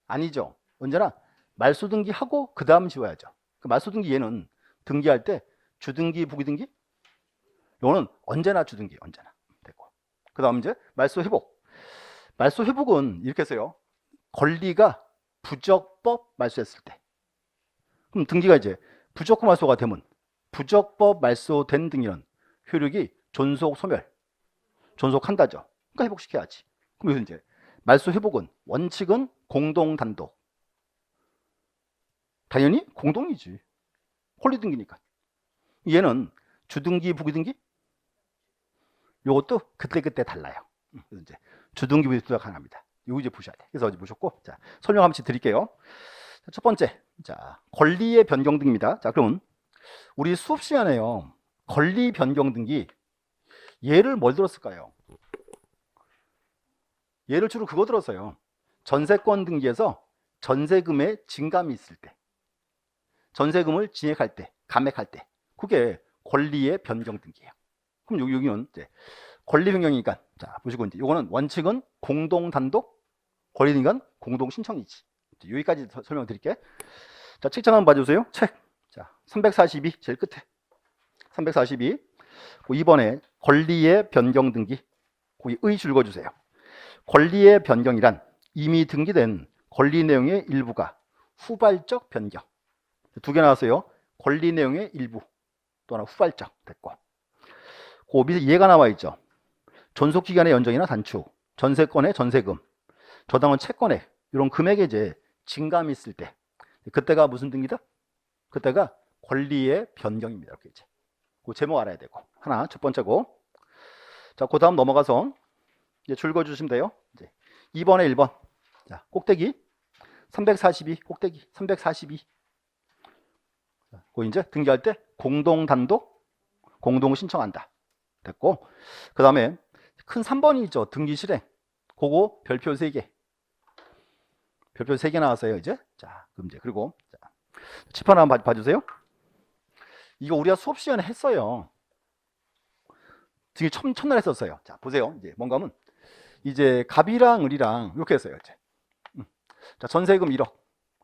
아니죠. 언제나 말소 등기하고 그 다음 지워야죠. 그 말소 등기 얘는 등기할 때 주등기, 부기등기? 이거는 언제나 주등기, 언제나 됐고. 그 다음 이제 말소 회복. 말소 회복은 이렇게 했어요. 권리가 부적법 말소했을 때. 그럼 등기가 이제 부적법 말소가 되면 부적법 말소된 등기는 효력이 존속 소멸, 존속한다죠. 그러니까 회복시켜야지. 그럼 여기서 이제 말소 회복은 원칙은 공동 단독. 당연히 공동이지. 권리 등기니까. 얘는 주등기, 부기등기? 요것도 그때 달라요. 그래서 이제 주등기, 부기등기가 가능합니다. 이거 이제 보셔야 돼. 그래서 어제 보셨고, 자, 설명 한번 드릴게요. 첫 번째, 자, 권리의 변경 등기입니다. 자, 그러면 우리 수업 시간에요, 권리 변경 등기 예를 뭘 들었을까요? 예를 주로 그거 들었어요. 전세권 등기에서 전세금의 증감이 있을 때, 전세금을 증액할 때, 감액할 때, 그게 권리의 변경 등기예요. 그럼 여기는 이제 권리 변경이니까, 자, 보시고 이제 요거는 원칙은 공동 단독, 권리 등기관 공동 신청이지. 여기까지 설명드릴게. 자, 책장 한번 봐주세요. 책. 자, 342 제일 끝에. 342. 2번에 권리의 변경 등기. 거기 의 줄 그어주세요. 권리의 변경이란 이미 등기된 권리 내용의 일부가 후발적 변경. 두 개 나왔어요. 권리 내용의 일부, 또 하나 후발적 됐고. 그 밑에 이해가 나와 있죠. 존속기간의 연장이나 단축, 전세권의 전세금, 저당은 채권액 이런 금액에 이제 증감이 있을 때 그때가 무슨 등기다? 그때가 권리의 변경입니다. 이렇게 이제 그 제목 알아야 되고 하나 첫 번째고 자, 그 다음 넘어가서 이제 줄 그어주시면 돼요. 이제 2번에 1번 자, 꼭대기 342 꼭대기 342 그 이제 등기할 때 공동 단독 공동 신청한다 됐고 그 다음에 큰 3번이 있죠. 등기 실행 그거 별표 3개 별표 3개 나왔어요. 이제 자 그럼 이제 그리고 자, 칠판 한번 봐주세요. 이거 우리가 수업 시간에 했어요. 등기 첫날 했었어요. 자 보세요. 이제 뭔가 하면 이제 갑이랑 을이랑 이렇게 했어요. 이제 자 전세금 1억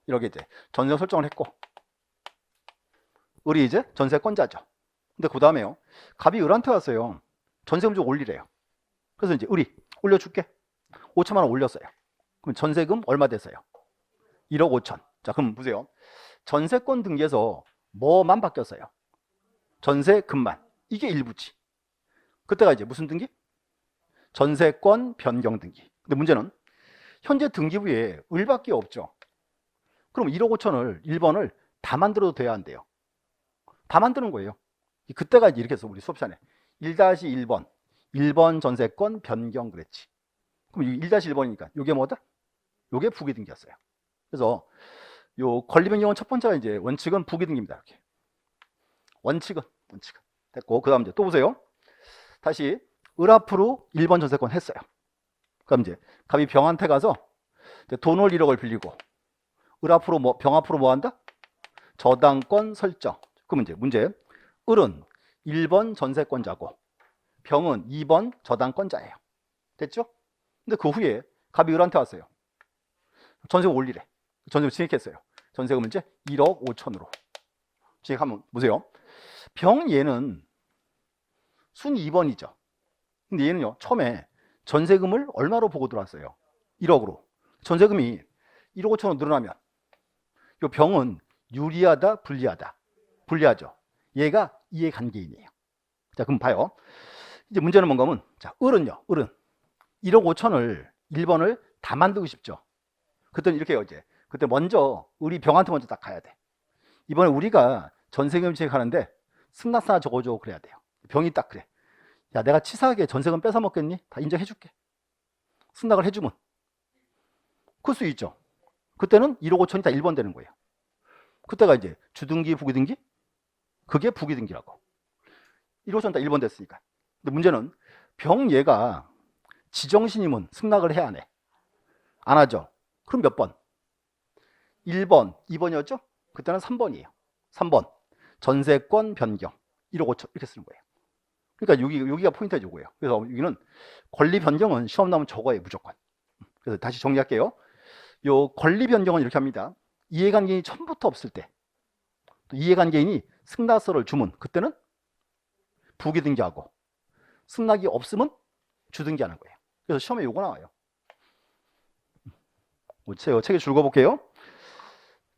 이렇게 이제 전세 설정을 했고 을이 이제 전세권자죠. 근데 그 다음에요. 갑이 을한테 왔어요. 전세금 좀 올리래요. 그래서 이제 을이 올려줄게. 5천만 원 올렸어요. 그럼 전세금 얼마 됐어요? 1억 5천. 자 그럼 보세요. 전세권 등기에서 뭐만 바뀌었어요? 전세금만. 이게 일부지. 그때가 이제 무슨 등기? 전세권 변경 등기. 근데 문제는 현재 등기부에 을밖에 없죠. 그럼 1억 5천을 1번을 다 만들어도 돼야 한대요. 다 만드는 거예요. 그때가 이제 이렇게 해서 우리 수업 시간에 1-1번 1번 전세권 변경 그랬지. 그럼 1-1번이니까 이게 뭐다? 이게 부기 등기였어요. 그래서 요 권리 변경은 첫 번째가 이제 원칙은 부기 등기입니다. 이렇게 원칙은 됐고 그 다음 이제 또 보세요. 다시 을 앞으로 1번 전세권 했어요. 그럼 이제 갑이 병한테 가서 돈을 1억을 빌리고 을 앞으로 병 앞으로 뭐 한다? 저당권 설정. 그럼 이제 문제 을은 1번 전세권자고 병은 2번 저당권자예요. 됐죠? 근데 그 후에 갑이 을한테 왔어요. 전세금 올리래. 전세금 증액했어요. 전세금은 이제 1억 5천으로 증액하면 보세요. 병 얘는 순 2번이죠. 근데 얘는요 처음에 전세금을 얼마로 보고 들어왔어요? 1억으로. 전세금이 1억 5천으로 늘어나면 이 병은 유리하다 불리하다? 불리하죠. 얘가 이해관계인이에요. 자 그럼 봐요. 이제 문제는 뭔가 하면 자 을은요 을은 1억 5천을 1번을 다 만들고 싶죠. 그때는 이렇게 해요. 이제 그때 먼저 우리 병한테 먼저 딱 가야 돼. 이번에 우리가 전세금 취액하는데 승낙서 하나 적어줘 그래야 돼요. 병이 딱 그래. 야 내가 치사하게 전세금 뺏어 먹겠니? 다 인정해 줄게. 승낙을 해주면 그럴 수 있죠. 그때는 1억 5천이 다 1번 되는 거예요. 그때가 이제 주등기 부기등기? 그게 부기등기라고. 1억 5천 다 1번 됐으니까. 근데 문제는 병 얘가 지정신임은 승낙을 해야 안 해? 안 하죠. 그럼 몇 번? 1번, 2번이었죠? 그때는 3번이에요. 3번 전세권 변경 1억 5천 이렇게 쓰는 거예요. 그러니까 여기가 포인트가 이거예요. 그래서 여기는 권리 변경은 시험 나오면 적어요 무조건. 그래서 다시 정리할게요. 요 권리 변경은 이렇게 합니다. 이해관계인이 처음부터 없을 때, 또 이해관계인이 승낙서를 주면 그때는 부기등기하고 승낙이 없으면 주등기하는 거예요. 그래서 시험에 요거 나와요. 책에 줄 그어볼게요.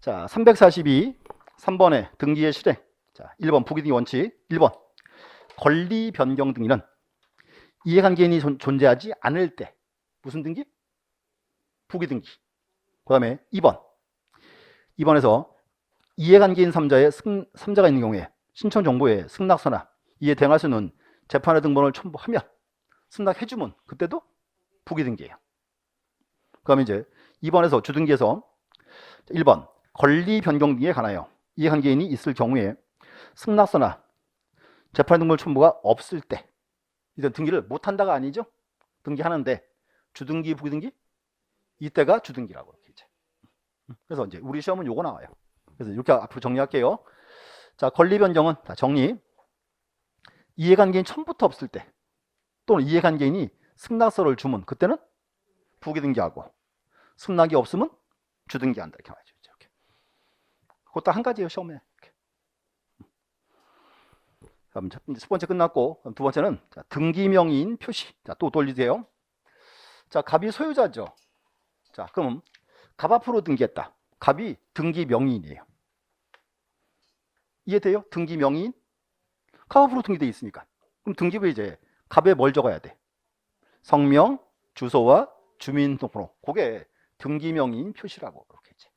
자, 342 3번에 등기의 실행. 자, 1번 부기등기 원칙. 1번 권리 변경 등기는 이해관계인이 존재하지 않을 때 무슨 등기? 부기등기. 그 다음에 2번에서 이해관계인 3자가 있는 경우에 신청 정보에 승낙서나 이에 대응할 수 있는 재판의 등본을 첨부하면 승낙해주면 그때도 부기등기예요. 그 다음에 이제 2번에서 주등기에서 1번 권리 변경 등기에 관하여 이해관계인이 있을 경우에 승낙서나 재판의 등본 첨부가 없을 때 이제 등기를 못한다가 아니죠. 등기하는데 주등기 부기등기 이때가 주등기라고 이렇게 이제. 그래서 이제 우리 시험은 요거 나와요. 그래서 이렇게 앞으로 정리할게요. 자, 권리 변경은 다 정리. 이해관계인 처음부터 없을 때 또는 이해관계인이 승낙서를 주면 그때는 부기등기하고 승낙이 없으면 주등기한다 이렇게 말이죠. 이렇게. 그것도 한 가지예요 시험에. 이렇게. 그럼 첫 번째 끝났고 두 번째는 자, 등기명의인 표시. 자, 또 돌리세요. 자, 갑이 소유자죠. 자, 그럼 갑 앞으로 등기했다. 갑이 등기 명의인이에요. 이해돼요? 등기 명의인? 갑 앞으로 등기돼 있으니까. 그럼 등기부에 이제 갑에 뭘 적어야 돼? 성명, 주소와 주민등록번호. 그게 등기명의인 표시라고. 이렇게 이제.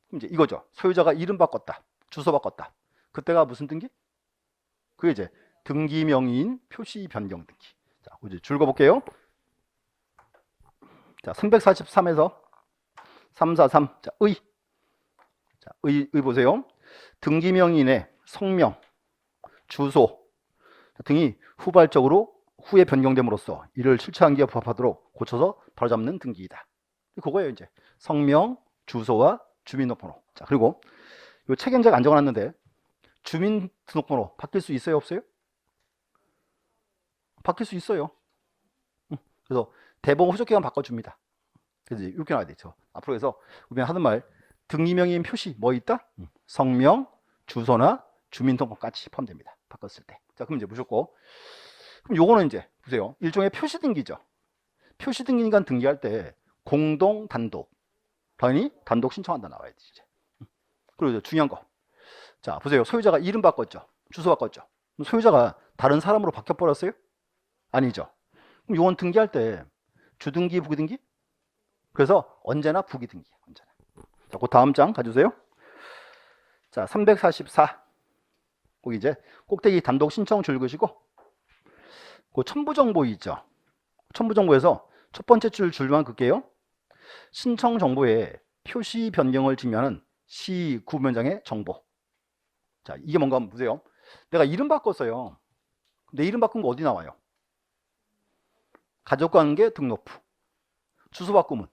그럼 이제 이거죠. 소유자가 이름 바꿨다. 주소 바꿨다. 그때가 무슨 등기? 그게 이제 등기명의인 표시 변경 등기. 자, 이제 줄 거볼게요. 자, 343에서 343. 자, 의. 자, 의 보세요. 등기명의인의 성명, 주소 등이 후발적으로 후에 변경됨으로써 이를 실체한계에 부합하도록 고쳐서 바로잡는 등기이다. 그거예요. 이제 성명, 주소와 주민등록번호. 자, 그리고 이 책임자가 안 적어놨는데 주민등록번호 바뀔 수 있어요, 없어요? 바뀔 수 있어요. 그래서 대법원 후적기간 바꿔줍니다. 그래서 이렇게 나와야 되죠. 앞으로 해서 우리가 하는 말 등기명의인 표시 뭐 있다? 성명, 주소나 주민등록번호까지 포함됩니다. 바꿨을 때. 자, 그럼 이제 보셨고, 그럼 요거는 이제 보세요. 일종의 표시 등기죠. 표시 등기니까 등기할 때 공동 단독, 당연히 단독 신청한다 나와야 돼 이제. 그리고 이제 중요한 거. 자, 보세요. 소유자가 이름 바꿨죠. 주소 바꿨죠. 그럼 소유자가 다른 사람으로 바뀌어 버렸어요? 아니죠. 그럼 요건 등기할 때 주등기, 부기등기? 그래서 언제나 부기등기. 언제나. 자, 그 다음 장 가주세요. 자, 344. 거기 이제 꼭대기 단독 신청 줄 것이고, 그 첨부정보 있죠. 첨부정보에서 첫 번째 줄만 긋게요. 신청 정보에 표시 변경을 증명하는 시 구면장의 정보. 자, 이게 뭔가 한번 보세요. 내가 이름 바꿨어요. 내 이름 바꾼 거 어디 나와요? 가족관계 등록부. 주소 바꾸면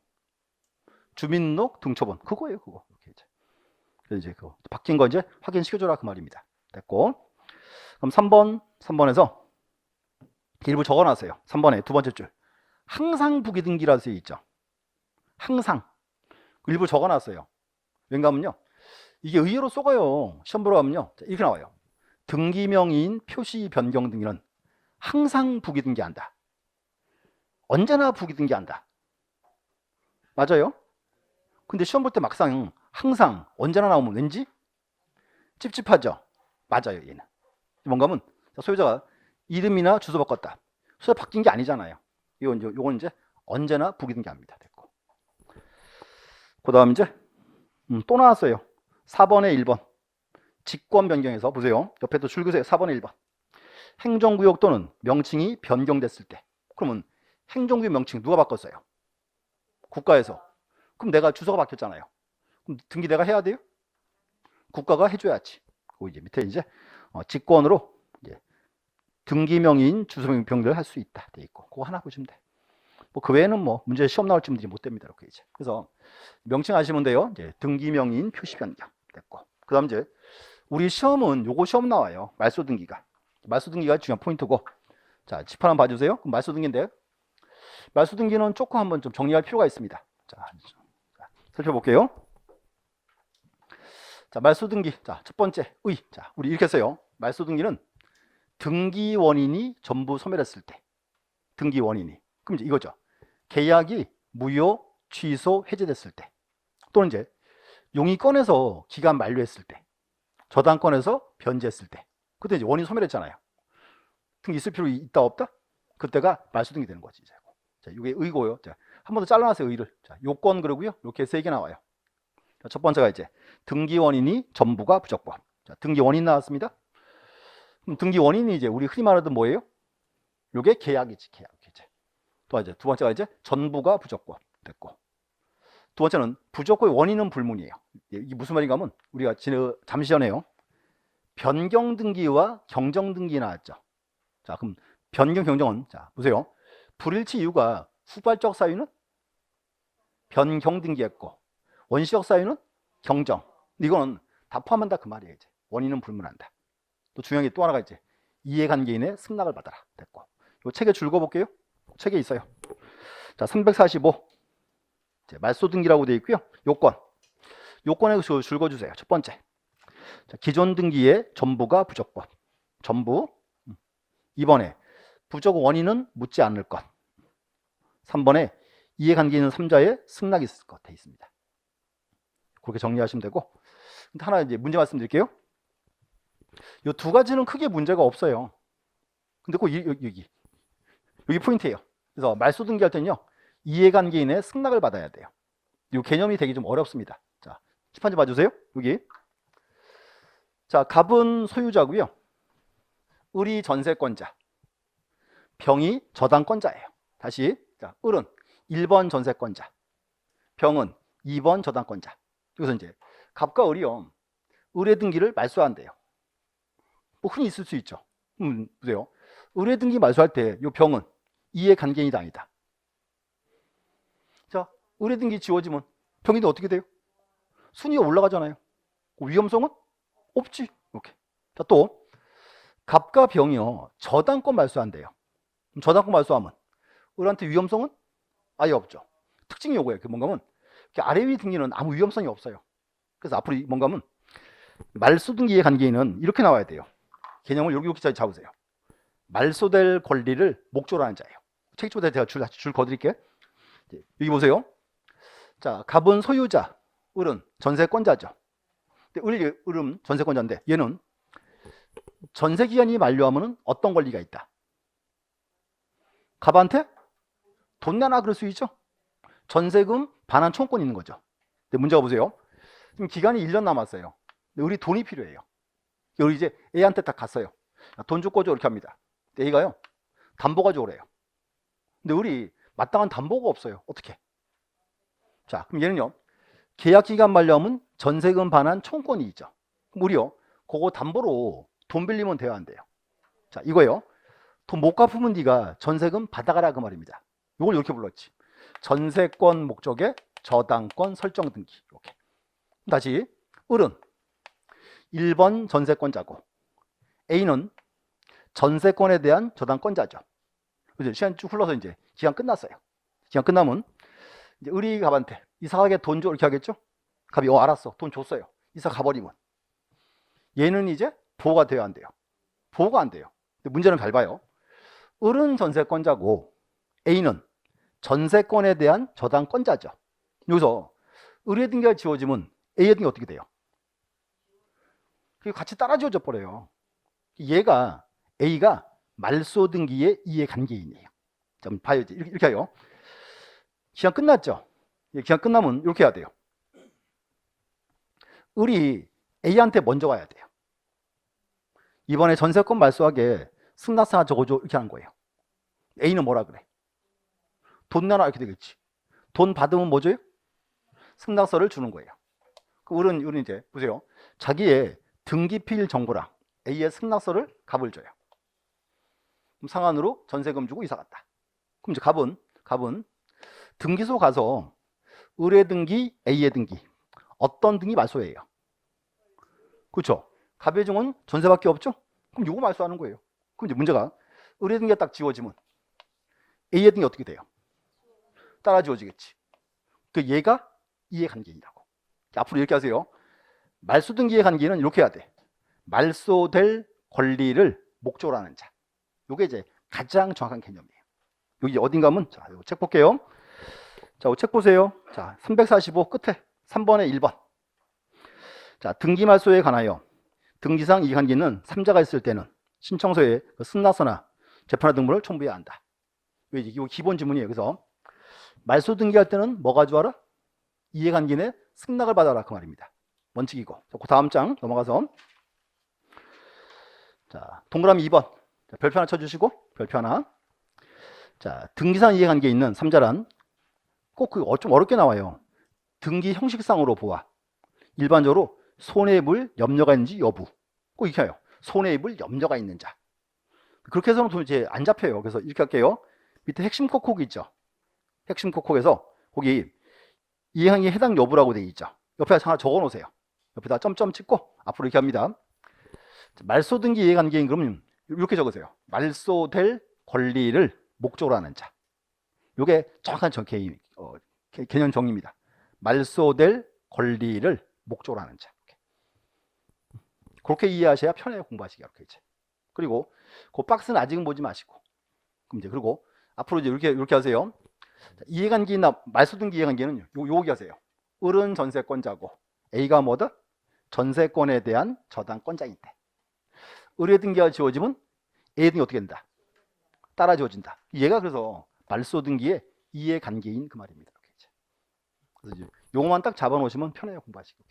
주민등록 등초본. 그거예요, 그거. 이렇게 이제. 그래서 이제 그거 바뀐 거 이제 확인시켜줘라 그 말입니다. 됐고. 그럼 3번에서 일부 적어놨어요. 3번에 두 번째 줄. 항상 부기등기라고 되어 있죠. 항상. 일부 적어놨어요. 왠가 하면요. 이게 의외로 쏘가요. 시험 보러 가면요. 이렇게 나와요. 등기명의인 표시 변경 등기는 항상 부기등기한다. 언제나 부기등기한다. 맞아요? 근데 시험 볼 때 막상 항상 언제나 나오면 왠지 찝찝하죠? 맞아요, 얘는. 뭔가 하면 소유자가 이름이나 주소 바꿨다. 소유자 바뀐 게 아니잖아요. 요건 이제 언제나 부기등기합니다. 됐고. 그 다음 이제 또 나왔어요. 4번에 1번. 직권 변경에서 보세요. 옆에 또 줄 그세요. 4번에 1번. 행정구역 또는 명칭이 변경됐을 때. 그러면 행정구역 명칭 누가 바꿨어요? 국가에서. 그럼 내가 주소가 바뀌었잖아요. 그럼 등기 내가 해야 돼요? 국가가 해줘야지. 그 이제 밑에 이제 직권으로 이제 등기명의인 주소명 변경을 할 수 있다 돼 있고, 그거 하나 보시면 돼. 뭐 그 외에는 뭐 문제 시험 나올 문제들이 못 됩니다. 이렇게 이제. 그래서 명칭 아시면 돼요. 이제 등기명의인 표시 변경 됐고, 그다음 이제 우리 시험은 요거 시험 나와요. 말소등기가. 말소등기가 중요한 포인트고. 자, 집 하나 봐주세요. 그럼 말소등기인데, 말소등기는 조금 한번 좀 정리할 필요가 있습니다. 자, 살펴볼게요. 자, 말소등기. 자, 첫 번째, 의. 자, 우리 이렇게 써요. 말소등기는 등기 원인이 전부 소멸했을 때. 등기 원인이. 그럼 이제 이거죠. 계약이 무효, 취소, 해제됐을 때. 또는 이제 용의권에서 기간 만료했을 때. 저당권에서 변제했을 때. 그때 이제 원인 소멸했잖아요. 등기 있을 필요 있다, 없다? 그때가 말소등기 되는 거지. 이제. 자, 이게 의고요. 자, 한 번 더 잘라놨어요, 의를. 자, 요건 그러고요. 이렇게 세 개 나와요. 자, 첫 번째가 이제 등기 원인이 전부가 부적법. 자, 등기 원인 나왔습니다. 그럼 등기 원인이 이제 우리 흔히 말하던 뭐예요? 요게 계약이지, 계약. 이제. 또 이제 두 번째가 이제 전부가 부적법 됐고. 두 번째는 부적법의 원인은 불문이에요. 이게 무슨 말인가 하면 우리가 잠시 전에요. 변경 등기와 경정 등기 나왔죠. 자, 그럼 변경 경정은 자, 보세요. 불일치 이유가 후발적 사유는 변경 등기했고, 원시적 사유는 경정. 이거는 다 포함한다 그 말이에요. 이제. 원인은 불문한다. 또 중요한 게 또 하나가 이제 이해관계인의 승낙을 받아라 됐고. 이 책에 줄 거볼게요. 책에 있어요. 자, 345. 이제 말소등기라고 되어 있고요. 요건. 요건에 줄 거주세요. 첫 번째. 자, 기존 등기의 전부가 부적법. 전부. 2번에 부적 원인은 묻지 않을 것. 3번에 이해관계 있는 3자의 승낙이 있을 것 돼 있습니다. 그렇게 정리하시면 되고, 하나 이제 문제 말씀드릴게요. 이 두 가지는 크게 문제가 없어요. 근데 꼭 여기 포인트예요. 그래서 말소등기 할 때는요, 이해관계인의 승낙을 받아야 돼요. 이 개념이 되게 좀 어렵습니다. 자, 칠판지 봐주세요. 여기. 자, 갑은 소유자고요. 을이 전세권자. 병이 저당권자예요. 다시. 자, 을은 1번 전세권자. 병은 2번 저당권자. 여기서 이제 갑과 을이요. 을의 등기를 말소한대요. 뭐 흔히 있을 수 있죠. 보세요. 을의 등기 말소할 때 이 병은 이해관계인이 아니다. 자, 을의 등기 지워지면 병인데 어떻게 돼요? 순위가 올라가잖아요. 위험성은 없지. 이렇게. 자, 또 갑과 병이요. 저당권 말소한대요. 저당권 말소하면 을한테 위험성은 아예 없죠. 특징이 요거예요. 뭔가 하면 아래 위 등기는 아무 위험성이 없어요. 그래서 앞으로 뭔가 하면 말소 등기의 관계인은 이렇게 나와야 돼요. 개념을 여기 이렇게 잡으세요. 말소될 권리를 목조로 하는 자예요. 책조대 제가 줄 거드릴게요. 여기 보세요. 자, 갑은 소유자, 을은 전세권자죠. 근데 을은 전세권자인데 얘는 전세 기간이 만료하면 어떤 권리가 있다? 갑한테 돈 내놔 그럴 수 있죠. 전세금 반환 청구권이 있는 거죠. 근데 문제가 보세요. 지금 기간이 1년 남았어요. 근데 우리 돈이 필요해요. 우리 이제 A한테 딱 갔어요. 돈 줄 거죠 이렇게 합니다. 근데 A가요. 담보가 줘래요. 근데 우리 마땅한 담보가 없어요. 어떻게? 자, 그럼 얘는요. 계약 기간 만료하면 전세금 반환 청구권이 있죠. 그럼 우리요. 그거 담보로 돈 빌리면 돼야 안 돼요. 자, 이거예요. 돈 못 갚으면 네가 전세금 받아가라 그 말입니다. 이걸 이렇게 불렀지. 전세권 목적의 저당권 설정 등기. 이렇게. 다시 을은 1번 전세권자고 A는 전세권에 대한 저당권자죠. 그죠? 시간 쭉 흘러서 이제 기간 끝났어요. 기간 끝나면 이제 을이 갑한테 이사 가게 돈 줘 이렇게 하겠죠? 갑이 알았어. 돈 줬어요. 이사 가버리면 얘는 이제 보호가 돼야 안 돼요. 보호가 안 돼요. 근데 문제는 잘 봐요. 을은 전세권자고 A는 전세권에 대한 저당권자죠. 여기서 을의 등기가 지워지면 A의 등기 어떻게 돼요? 그게 같이 따라 지워져 버려요. A가 말소 등기의 이해관계인이에요. 자, 봐요. 이렇게 해요. 기간 끝났죠? 기간 끝나면 이렇게 해야 돼요. 을이 A한테 먼저 와야 돼요. 이번에 전세권 말소하게 승낙서나 적어줘 이렇게 하는 거예요. A는 뭐라 그래? 돈 내놔 이렇게 되겠지. 돈 받으면 뭐 줘요? 승낙서를 주는 거예요. 을은 이제 보세요. 자기의 등기필 정보랑 A의 승낙서를 갑을 줘요. 그럼 상한으로 전세금 주고 이사 갔다. 그럼 이제 갑은 등기소 가서 을의 등기, A의 등기 어떤 등기 말소해요? 그렇죠? 갑의 증은 전세밖에 없죠? 그럼 요거 말소하는 거예요. 그럼 이제 문제가 을의 등기가 딱 지워지면 A의 등기 어떻게 돼요? 따라 지워지겠지. 그 얘가 이해관계인이라고. 앞으로 이렇게 하세요. 말소 등기의 관계는 이렇게 해야 돼. 말소될 권리를 목적으로 하는 자. 요게 이제 가장 정확한 개념이에요. 여기 어딘가 하면 자, 요 책 볼게요. 자, 요 책 보세요. 자, 345 끝에 3번에 1번. 자, 등기 말소에 관하여 등기상 이해관계는 3자가 있을 때는 신청서에 승낙서나 재판화 등본을 첨부해야 한다. 이거 기본 지문이에요. 그래서 말소 등기할 때는 뭐 가져와라? 이해관계인의 승낙을 받아라 그 말입니다. 원칙이고. 그 다음 장 넘어가서 자, 동그라미 2번. 자, 별표 하나 쳐주시고 별표 하나. 자, 등기상 이해관계 있는 3자란 꼭 좀 어렵게 나와요. 등기 형식상으로 보아 일반적으로 손해물 염려가 있는지 여부. 꼭 이렇게 해요. 손해물 염려가 있는 자. 그렇게 해서는 도대체 안 잡혀요. 그래서 이렇게 할게요. 밑에 핵심 콕콕이 있죠. 핵심 콕콕에서 거기 이해관계 해당 여부라고 되어 있죠. 옆에 하나 적어 놓으세요. 옆에다 점점 찍고 앞으로 이렇게 합니다. 말소 등기 이해관계인 그러면 이렇게 적으세요. 말소될 권리를 목적으로 하는 자. 이게 정확한 개념 정의입니다. 말소될 권리를 목적으로 하는 자. 그렇게 이해하셔야 편해요. 공부하시기가. 그리고 그 박스는 아직은 보지 마시고. 그럼 이제 그리고 앞으로 이제 이렇게 하세요. 이해관계나 말소 등기 이해관계는 여기 하세요. 을은 전세권자고 A가 뭐다? 전세권에 대한 저당권자인데 을의 등기가 지워지면 A의 등기 어떻게 된다? 따라 지워진다. 얘가 그래서 말소 등기의 이해 관계인 그 말입니다. 이렇게 이제. 그래서 이제 용어만 딱 잡아놓으시면 편해요, 공부하시기.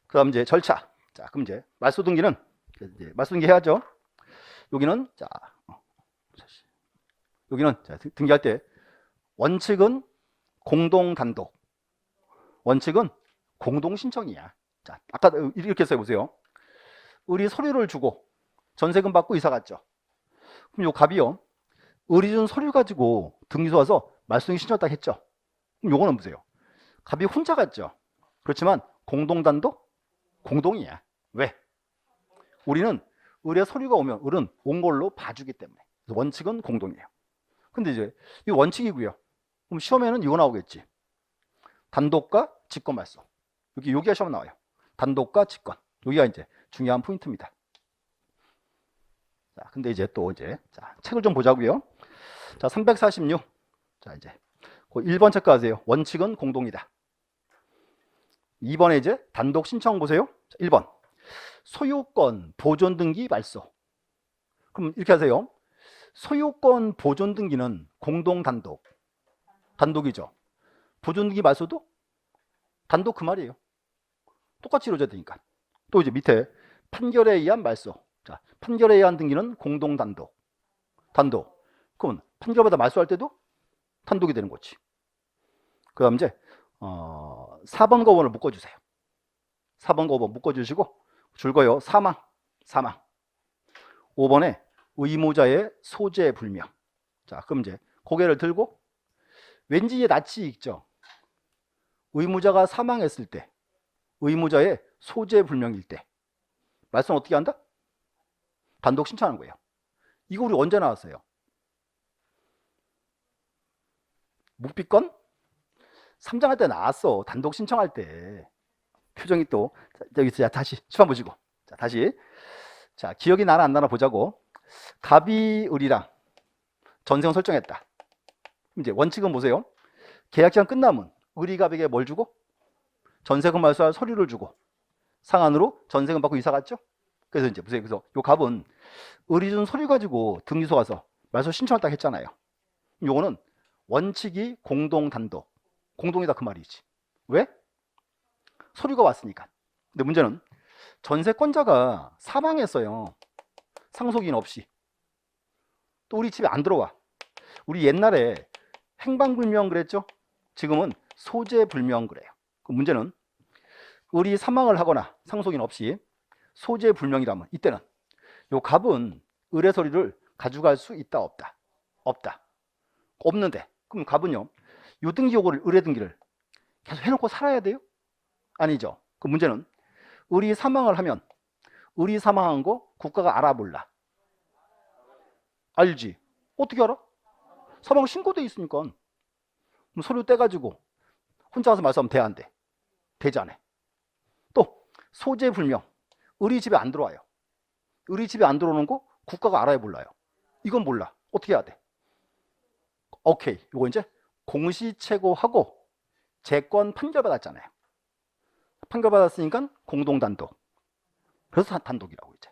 그다음 이제 절차. 자, 그럼 이제 말소 등기는 이제 말소 등기 해야죠. 여기는 자, 여기는 자, 등기할 때 원칙은 공동 단독. 원칙은 공동 신청이야. 자, 아까 이렇게 써보세요. 의리 서류를 주고 전세금 받고 이사 갔죠. 그럼 요 갑이요. 의리 준 서류 가지고 등기소 와서 말소등기 신청했다 했죠. 그럼 요거는 보세요. 갑이 혼자 갔죠. 그렇지만 공동 단독? 공동이야. 왜? 우리는 의뢰 서류가 오면 을은 온 걸로 봐주기 때문에. 원칙은 공동이에요. 근데 이제 이 원칙이고요. 그럼 시험에는 이거 나오겠지. 단독과 직권 말소. 여기가 시험 나와요. 단독과 직권. 여기가 이제 중요한 포인트입니다. 자, 근데 이제 또 이제 자, 책을 좀 보자고요. 자, 346. 자, 이제 그 1번 책 가세요. 원칙은 공동이다. 2번에 이제 단독 신청 보세요. 자, 1번. 소유권 보존 등기 말소. 그럼 이렇게 하세요. 소유권 보존 등기는 공동 단독. 단독이죠. 보존 등기 말소도 단독 그 말이에요. 똑같이 이루어져야 되니까. 또 이제 밑에 판결에 의한 말소. 자, 판결에 의한 등기는 공동 단독. 단독. 그럼 판결받아 말소할 때도 단독이 되는 거지. 그다음 이제 4번 거번을 묶어주세요. 4번 거번 묶어주시고 줄거요. 사망. 5번에 의무자의 소재 불명. 자, 그럼 이제 고개를 들고 왠지 이게 낯이 익죠. 의무자가 사망했을 때, 의무자의 소재 불명일 때 말소는 어떻게 한다? 단독 신청하는 거예요. 이거 우리 언제 나왔어요? 묵비권? 3장 할 때 나왔어. 단독 신청할 때. 표정이 또 여기 자, 다시 시판 보시고. 자, 다시. 자, 기억이 나나 안 나나 보자고. 갑이 을이랑 전세금 설정했다. 이제 원칙은 보세요. 계약 기간 끝나면 을이 갑에게 뭘 주고? 전세금 말소할 서류를 주고 상한으로 전세금 받고 이사 갔죠? 그래서 이제 보세요. 그래서 요 갑은 을이 준 서류 가지고 등기소 가서 말소 신청했다 했잖아요. 요거는 원칙이 공동 단독. 공동이다 그 말이지. 왜? 서류가 왔으니까. 근데 문제는 전세권자가 사망했어요. 상속인 없이. 또 우리 집에 안 들어와. 우리 옛날에 행방불명 그랬죠? 지금은 소재불명 그래요. 그 문제는 을이 사망을 하거나 상속인 없이 소재불명이라면 이때는 요 갑은 의뢰 서류를 가져갈 수 있다 없다? 없다. 없는데 그럼 갑은요 요 등기 요거를 의뢰 등기를 계속 해놓고 살아야 돼요? 아니죠. 그 문제는 을이 사망을 하면 을이 사망한 거 국가가 알아 몰라? 알지. 어떻게 알아? 사망 신고돼 있으니까. 그럼 서류 떼가지고 혼자 와서 말소하면 돼 안 돼? 되지 않아. 또 소재 불명. 을이 집에 안 들어와요. 을이 집에 안 들어오는 거 국가가 알아야 몰라요? 이건 몰라. 어떻게 해야 돼? 오케이. 이거 이제 공시채고하고 재권 판결받았잖아요. 판결받았으니까 공동단독. 그래서 단독이라고 이제.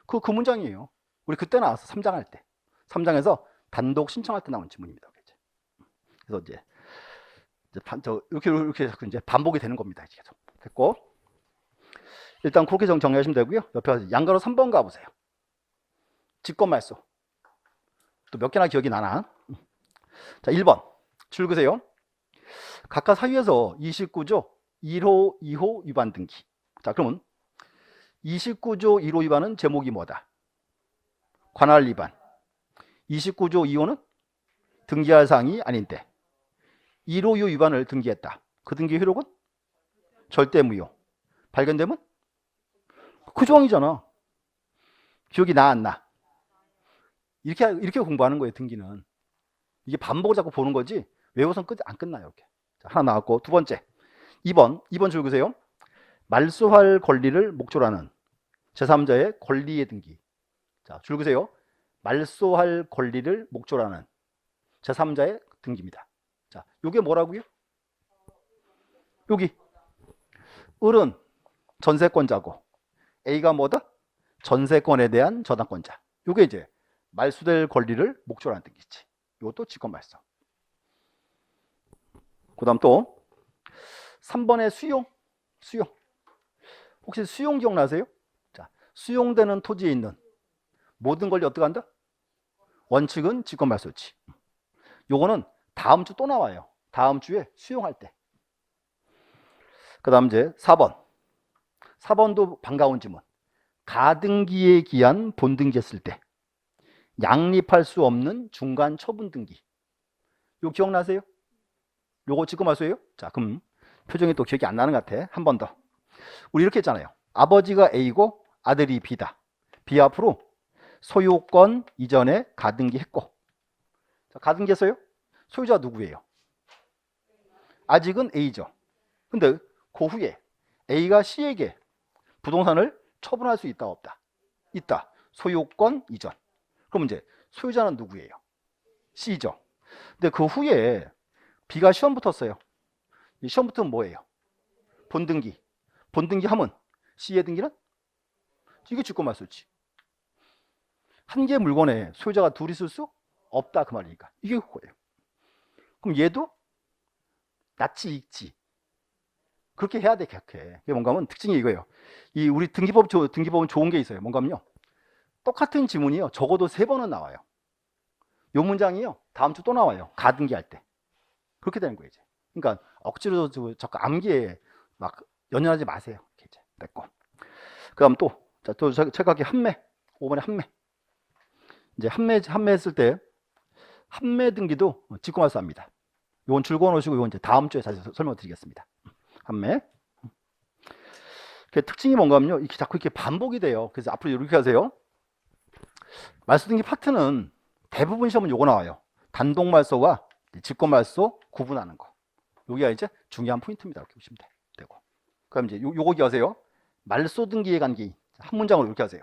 그 문장이에요. 우리 그때 나왔어. 3장 할 때. 3장에서 단독 신청할 때 나온 지문입니다. 그래서 이제 이렇게 이제 반복이 되는 겁니다. 이제 계속. 됐고. 일단 그렇게 정리하시면 되고요. 옆에 양가로 3번 가보세요. 직권 말소. 또 몇 개나 기억이 나나? 자, 1번. 줄 그세요. 각각 사유에서 29조 1호, 2호 위반 등기. 자, 그러면 29조 1호 위반은 제목이 뭐다? 관할 위반. 29조 2호는 등기할 사항이 아닌데 1호 2호 위반을 등기했다. 그 등기 효력은 절대 무효. 발견되면 그 조항이잖아. 기억이 나 안 나? 이렇게 공부하는 거예요. 등기는. 이게 반복을 자꾸 보는 거지 외워서는 안 끝나요. 이렇게. 자, 하나 나왔고 두 번째 2번 줄 그세요. 말소할 권리를 목적으로 하는 제3자의 권리의 등기. 자, 줄 그세요. 말소할 권리를 목적으로 하는 제3자의 등기입니다. 자, 요게 뭐라고요? 여기 을은 전세권자고 A가 뭐다? 전세권에 대한 저당권자. 요게 이제 말소될 권리를 목적으로 하는 등기지. 이것도 직권 말소. 그 다음 또 3번에 수용. 혹시 수용 기억나세요? 자, 수용되는 토지에 있는 모든 권리 어떻게 한다? 원칙은 직권말소치. 요거는 다음 주 또 나와요. 다음 주에 수용할 때. 그 다음 이제 4번. 4번도 반가운 지문. 가등기에 기한 본등기했을 때 양립할 수 없는 중간 처분 등기. 이거 기억나세요? 요거 직권말소예요? 자, 그럼 표정이 또 기억이 안 나는 것 같아. 한 번 더. 우리 이렇게 했잖아요. 아버지가 A고 아들이 B다. B 앞으로 소유권 이전에 가등기 했고. 자, 가등기 했어요? 소유자가 누구예요? 아직은 A죠. 근데 그 후에 A가 C에게 부동산을 처분할 수 있다 없다? 있다. 소유권 이전. 그럼 이제 소유자는 누구예요? C죠. 근데 그 후에 B가 시험 붙었어요. 이 시험 붙으면 뭐예요? 본등기. 본등기 하면 C의 등기는? 이게 직권말소지. 한 개의 물건에 소유자가 둘이 있을 수 없다 그 말이니까. 이게 그거예요. 그럼 얘도 낫지 익지. 그렇게 해야 돼, 그렇게. 이게 뭔가 하면 특징이 이거예요. 이 우리 등기법은 좋은 게 있어요. 뭔가면요. 똑같은 지문이요. 적어도 3번은 나와요. 요 문장이요. 다음 주 또 나와요. 가등기할 때. 그렇게 되는 거예요, 이제. 그러니까 억지로 자꾸 암기에 막 연연하지 마세요. 이렇게 이제 됐고. 그다음 또, 자, 또 책각기 판매. 5번에 판매. 이제 판매 했을 때 판매 등기도 직권말소합니다. 이건 줄거 놓으시고 이건 이제 다음 주에 다시 설명드리겠습니다. 판매. 그 특징이 뭔가면요. 이렇게 자꾸 이렇게 반복이 돼요. 그래서 앞으로 이렇게 하세요. 말소 등기 파트는 대부분 시험은 요거 나와요. 단독 말소와 직권 말소 구분하는 거. 여기가 이제 중요한 포인트입니다. 이렇게 보시면 되고. 그럼 이제 요거 기하세요. 말소 등기에 관계 한 문장으로 이렇게 하세요.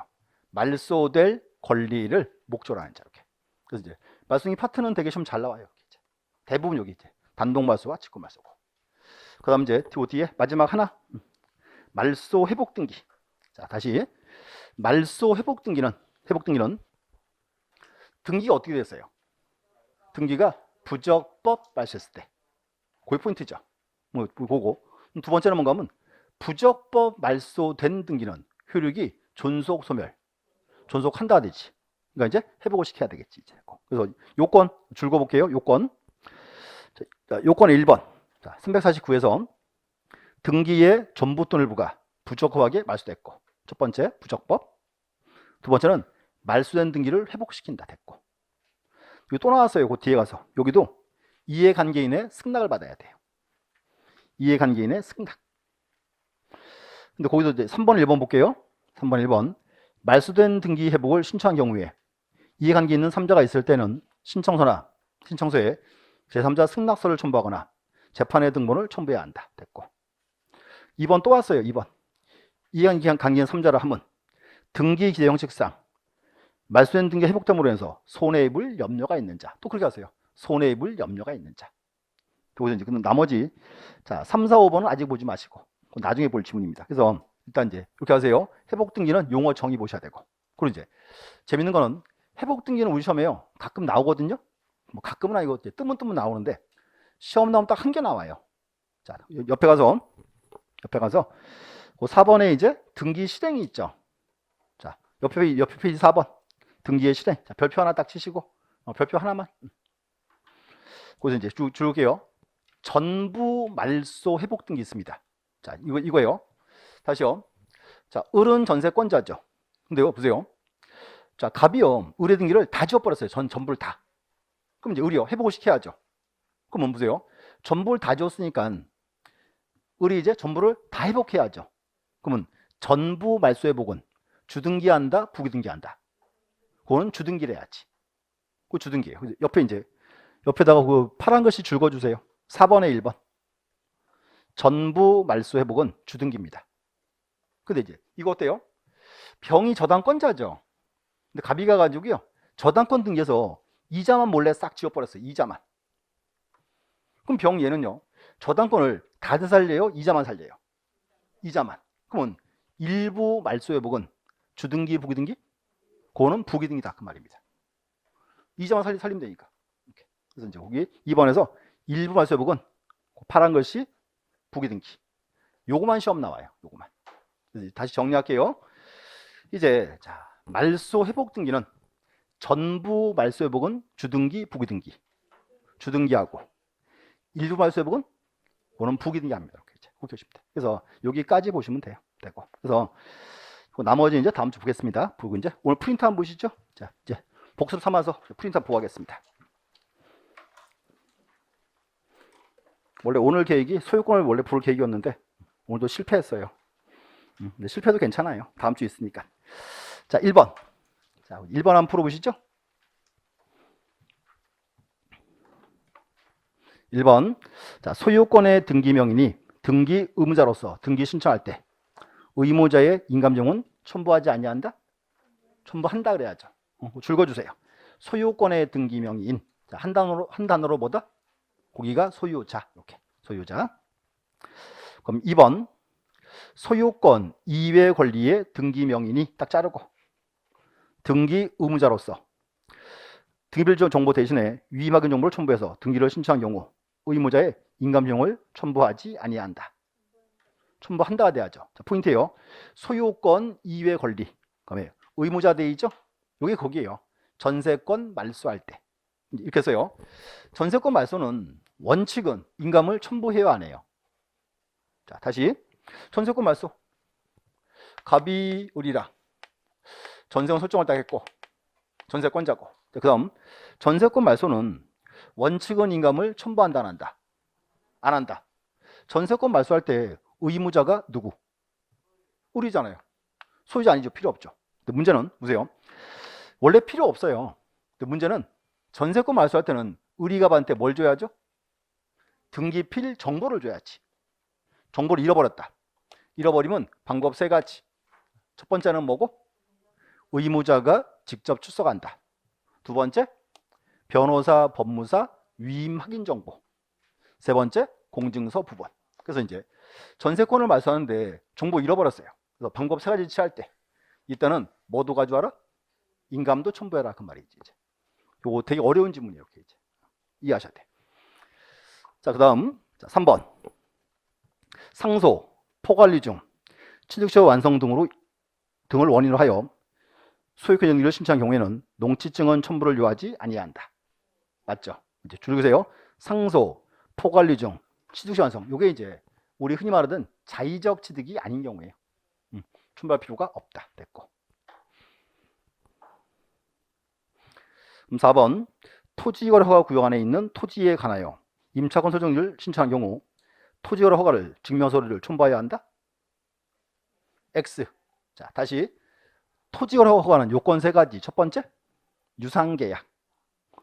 말소될 권리를 목조로 하는 자 이렇게. 그래서 이제 말소 등기 파트는 되게 시험 잘 나와요. 이제. 대부분 여기 이제 단독 말소와 직권 말소고. 그다음 이제 뒤에 마지막 하나. 말소 회복 등기. 자, 다시 말소 회복 등기는 등기가 어떻게 됐어요? 등기가 부적법 발생했을 때. 그게 포인트죠. 뭐 그거고. 두 번째는 뭔가 하면 부적법 말소된 등기는 효력이 존속 소멸. 존속한다가 되지. 그러니까 이제 회복을 시켜야 되겠지. 이제. 그래서 요건 줄거 볼게요. 요건. 자, 요건 1번. 자, 349에서 등기의 전부돈을 부과 부적법하게 말소됐고. 첫 번째 부적법. 두 번째는 말소된 등기를 회복시킨다. 됐고. 이거 또 나왔어요. 그 뒤에 가서. 여기도 이해관계인의 승낙을 받아야 돼요. 이해관계인의 승낙. 근데 거기도 이제 3번, 1번 볼게요. 3번, 1번. 말소된 등기 회복을 신청한 경우에 이해관계 있는 3자가 있을 때는 신청서에 제3자 승낙서를 첨부하거나 재판의 등본을 첨부해야 한다. 됐고. 2번 또 왔어요. 2번. 이해관계 3자라 하면 등기 기재 형식상 말소된 등기 회복됨으로 해서 손해 입을 염려가 있는 자. 또 그렇게 하세요. 손해 입을 염려가 있는 자. 그리고 이제 나머지 자 3, 4, 5번은 아직 보지 마시고 나중에 볼 지문입니다. 그래서 일단 이제 이렇게 하세요. 회복 등기는 용어 정의 보셔야 되고. 그리고 이제 재밌는 거는 회복 등기는 우리 시험에요. 가끔 나오거든요. 뭐 가끔은 아니고 뜨문 나오는데 시험 나오면 딱 한 개 나와요. 자 옆에 가서 그 4번에 이제 등기 실행이 있죠. 자 옆에 페이지 4번. 등기의 실행. 자, 별표 하나 딱 치시고 별표 하나만. 그래서 이제 줄게요. 전부 말소 회복 등기 있습니다. 자, 이거예요. 다시요. 자, 을은 전세권자죠. 근데요, 보세요. 자, 갑이요. 을의 등기를 다 지워버렸어요. 전부를 다. 그럼 이제 을이요. 회복을 시켜야죠. 그럼 보세요. 전부를 다 지웠으니까 을이 이제 전부를 다 회복해야죠. 그러면 전부 말소 회복은 주등기한다, 부기등기한다. 그거는 주등기를 해야지. 그 주등기예요. 옆에 이제 옆에다가 그 파란 글씨 줄거주세요. 4번에 1번. 전부 말소 회복은 주등기입니다. 근데 이제 이거 어때요? 병이 저당권자죠. 근데 갑이 가가지고요. 저당권 등기에서 이자만 몰래 싹 지워버렸어요. 이자만. 그럼 병 얘는요. 저당권을 다 살려요? 이자만 살려요? 이자만. 그러면 일부 말소 회복은 주등기, 부기등기? 그거는 부기등기다. 그 말입니다. 이자만 살리면 되니까. 이렇게. 그래서 이제 거기 2번에서 일부 말소 회복은 파란 것이 부기등기. 요거만 시험 나와요. 요거만. 다시 정리할게요. 이제 자, 말소 회복 등기는 전부 말소 회복은 주등기, 부기등기. 주등기하고 일부 말소 회복은 그거는 부기등기 합니다. 이렇게 이제 그렇게 보시면 돼요. 그래서 여기까지 보시면 돼요. 되고. 그래서 나머지 이제 다음 주 보겠습니다. 보고 이제 오늘 프린트 한번 보시죠. 자, 이제 복습 삼아서 프린트 한번 보겠습니다. 원래 오늘 계획이 소유권을 원래 부를 계획이었는데 오늘도 실패했어요. 근데 실패도 괜찮아요. 다음 주 있으니까. 자, 1번. 자, 1번 한번 풀어보시죠. 1번. 자, 소유권의 등기 명인이 등기 의무자로서 등기 신청할 때 의무자의 인감정은 첨부하지 아니한다? 첨부한다 그래야죠. 줄거주세요. 소유권의 등기 명의인. 자, 한 단어로 뭐다? 거기가 소유자. 이렇게 소유자. 그럼 2번. 소유권 이외 권리의 등기 명인이 딱 자르고 등기 의무자로서 등기별 정보 대신에 위임하기 정보를 첨부해서 등기를 신청한 경우 의무자의 인감정을 첨부하지 아니한다. 첨부한다가 돼야죠. 자, 포인트예요. 소유권 이외 권리. 그다음에 의무자 대의죠. 이게 거기에요. 전세권 말소할 때. 이렇게 해서요. 전세권 말소는 원칙은 인감을 첨부해야 안 해요. 자, 다시 전세권 말소. 갑이 을이랑 전세권 설정을 딱 했고 전세권자고. 그 다음 전세권 말소는 원칙은 인감을 첨부한다 안 한다? 안 한다. 전세권 말소할 때 의무자가 누구? 을이잖아요. 소유자 아니죠. 필요 없죠. 근데 문제는 보세요. 원래 필요 없어요. 근데 문제는 전세권 말소할 때는 을이갑한테 뭘 줘야죠? 등기필 정보를 줘야지. 정보를 잃어버렸다. 잃어버리면 방법 세 가지. 첫 번째는 뭐고? 의무자가 직접 출석한다. 두 번째, 변호사, 법무사 위임 확인 정보. 세 번째, 공증서 부본. 그래서 이제 전세권을 말소하는데 정보 잃어버렸어요. 그래서 방법 세 가지 취할 때 일단은 뭐도 가져와라? 인감도 첨부해라. 그 말이지. 이제. 요거 되게 어려운 지문이에요. 이렇게 이제. 이해하셔야 돼. 자, 그 다음 3번. 상소, 포괄리 중 취득처 완성 등을 원인으로 하여 소유권 정리를 신청한 경우에는 농취증원 첨부를 요하지 아니한다. 맞죠? 이제 줄여보세요. 상소, 포괄리 중 취득처 완성. 요게 이제 우리 흔히 말하던 자의적 취득이 아닌 경우에요. 첨부할 필요가 없다. 됐고. 4번. 토지거래 허가 구역 안에 있는 토지에 관하여 임차권 설정을 신청한 경우 토지거래 허가를 증명서류를 첨부해야 한다? X. 자, 다시 토지거래 허가는 요건 세 가지. 첫 번째, 유상계약.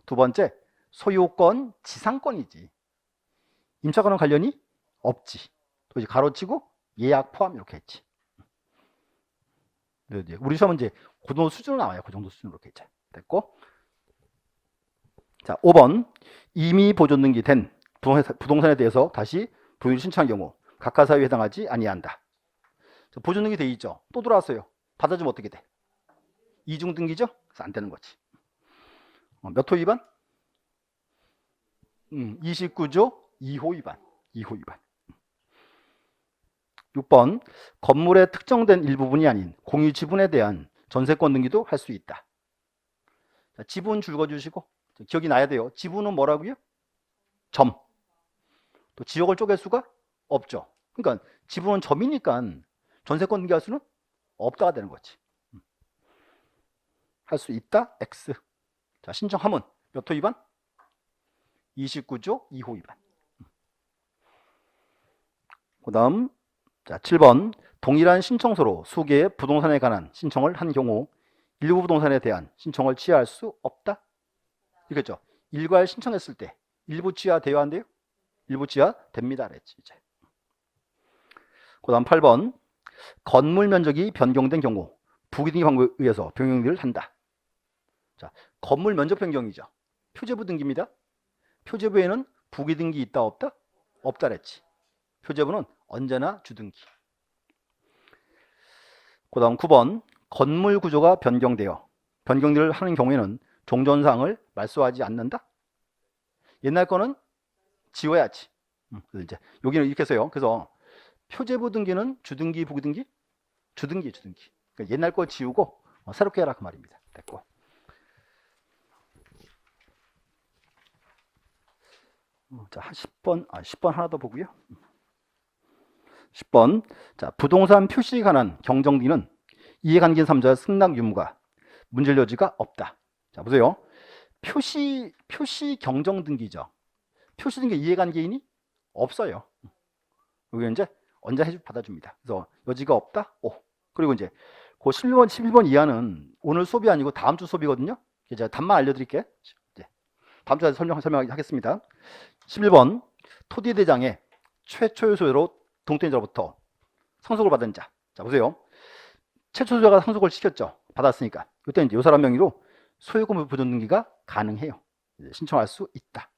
두 번째, 소유권 지상권이지. 임차권은 관련이 없지. 또 이제 가로치고 예약 포함 이렇게 했지. 우리 시험은 이제 그 정도 수준으로 나와요. 그 정도 수준으로 이렇게 이제 됐고. 자, 5번. 이미 보존 등기된 부동산에 대해서 다시 부유를 신청한 경우 각하 사유에 해당하지 아니한다. 보존 등기 돼 있죠. 또 들어왔어요. 받아주면 어떻게 돼? 이중 등기죠? 그래서 안 되는 거지. 몇 호 위반? 29조 2호 위반. 2호 위반. 6번. 건물의 특정된 일부분이 아닌 공유 지분에 대한 전세권 등기도 할 수 있다. 자, 지분 줄거주시고 기억이 나야 돼요. 지분은 뭐라고요? 점. 또 지역을 쪼갤 수가 없죠. 그러니까 지분은 점이니까 전세권 등기할 수는 없다가 되는 거지. 할 수 있다. X. 자, 신청하면 몇 호 위반? 29조 2호 위반. 그 다음 7번. 동일한 신청서로 수개의 부동산에 관한 신청을 한 경우 일부 부동산에 대한 신청을 취하할 수 없다. 이거죠. 일괄 신청했을 때 일부 취하 돼야 한대요? 일부 취하 됩니다. 그랬지 이제. 그 다음 8번. 건물 면적이 변경된 경우 부기등기 방법에 의해서 변경을 한다. 자, 건물 면적 변경이죠. 표제부 등기입니다. 표제부에는 부기등기 있다 없다? 없다 그랬지. 표제부는 언제나 주등기. 그 다음 9번. 건물 구조가 변경들을 하는 경우에는 종전사항을 말소하지 않는다. 옛날 거는 지워야지. 그래서 이제 여기는 이렇게 써요. 그래서 표제부 등기는 주등기, 부등기? 주등기. 그러니까 옛날 거 지우고 새롭게 해라 그 말입니다. 됐고. 자, 10번 하나 더 보고요. 10번. 자, 부동산 표시에 관한 경정등기는 이해관계 3자의 승낙 유무가 문제될 여지가 없다. 자, 보세요. 표시 경정등기죠. 표시 등기 이해관계인이 없어요. 여기 이제 언제 해주 받아줍니다. 그래서 여지가 없다. 오. 그리고 이제 그 11번 이하는 오늘 수업이 아니고 다음 주 수업이거든요. 제가 답만 알려드릴게. 다음 주에 설명하겠습니다. 11번 토지대장의 최초의 소유로 동태인자로부터 상속을 받은 자. 자, 보세요. 최초 소유자가 상속을 시켰죠. 받았으니까. 그때 이제 요 사람 명의로 소유권 보존 등기가 가능해요. 신청할 수 있다.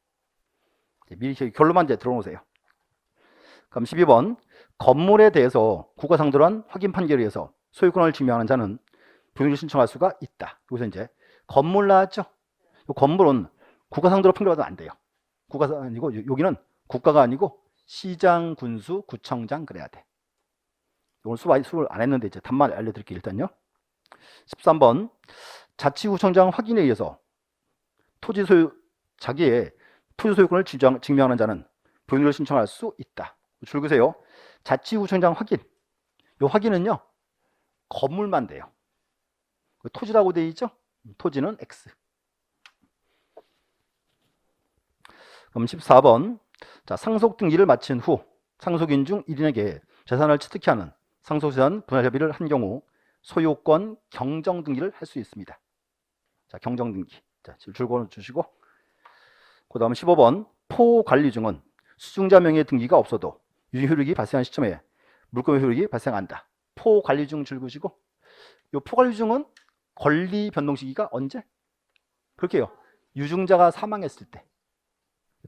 미리 결론만 이제 들어놓으세요. 그럼 12번 건물에 대해서 국가상도로 한 확인 판결에 의해서 소유권을 증명하는 자는 분유를 신청할 수가 있다. 여기서 이제 건물 나왔죠. 이 건물은 국가상도로 판결받으면 안 돼요. 국가가 아니고 여기는 국가가 아니고 시장, 군수, 구청장 그래야 돼. 오늘 수업을 안 했는데 이제 답만 알려드릴게요. 일단요. 13번 자치구청장 확인에 의해서 자기의 토지 소유권을 증명하는 자는 분유를 신청할 수 있다. 줄 그세요. 자치구청장 확인. 이 확인은요. 건물만 돼요. 토지라고 되어 있죠. 토지는 X. 그럼 14번. 자, 상속 등기를 마친 후 상속인 중 1인에게 재산을 취득케 하는 상속재산 분할 협의를 한 경우 소유권 경정 등기를 할 수 있습니다. 자, 경정 등기. 자, 줄거는 주시고. 그다음 15번. 포 관리 중은 수증자 명의 등기가 없어도 유증 효력이 발생한 시점에 물권 효력이 발생한다. 포 관리 중 줄그시고. 요 포 관리 중은 권리 변동 시기가 언제? 그렇게요. 유증자가 사망했을 때.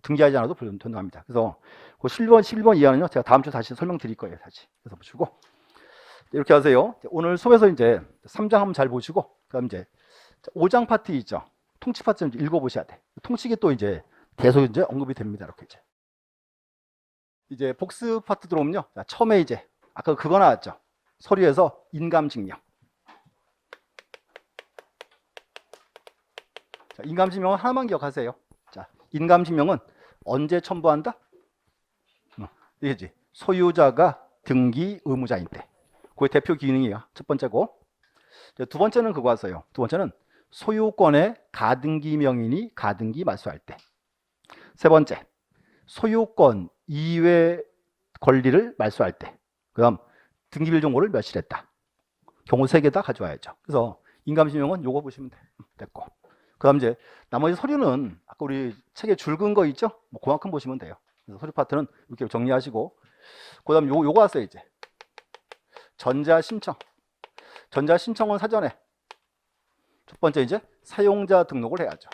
등기하지 않아도 변동합니다. 그래서 그 11번 이하는요, 제가 다음 주 다시 설명드릴 거예요. 다시. 그래서 보시고. 이렇게 하세요. 오늘 수업에서 이제 3장 한번 잘 보시고, 그 다음 이제 5장 파트 있죠. 통치 파트 좀 읽어보셔야 돼. 통치기 또 이제 계속 이제 언급이 됩니다. 이렇게 이제 복습 파트 들어오면요. 자, 처음에 이제 아까 그거 나왔죠. 서류에서 인감증명. 자, 인감증명은 하나만 기억하세요. 자, 인감증명은 언제 첨부한다? 이게지. 소유자가 등기 의무자인 때. 그게 대표 기능이에요. 첫 번째고. 두 번째는 그거 왔어요. 두 번째는 소유권의 가등기 명인이 가등기 말소할 때. 세 번째, 소유권 이외 권리를 말소할 때. 그 다음, 등기bil 정보를 멸실했다. 경우 3개 다 가져와야죠. 그래서 인감증명은 요거 보시면 됐고. 그 다음 이제 나머지 서류는 아까 우리 책에 줄 긋은 거 있죠? 뭐 그만큼 보시면 돼요. 그래서 서류 파트는 이렇게 정리하시고. 그 다음 요거 왔어요, 이제. 전자신청. 전자신청은 사전에 첫 번째 이제 사용자 등록을 해야죠.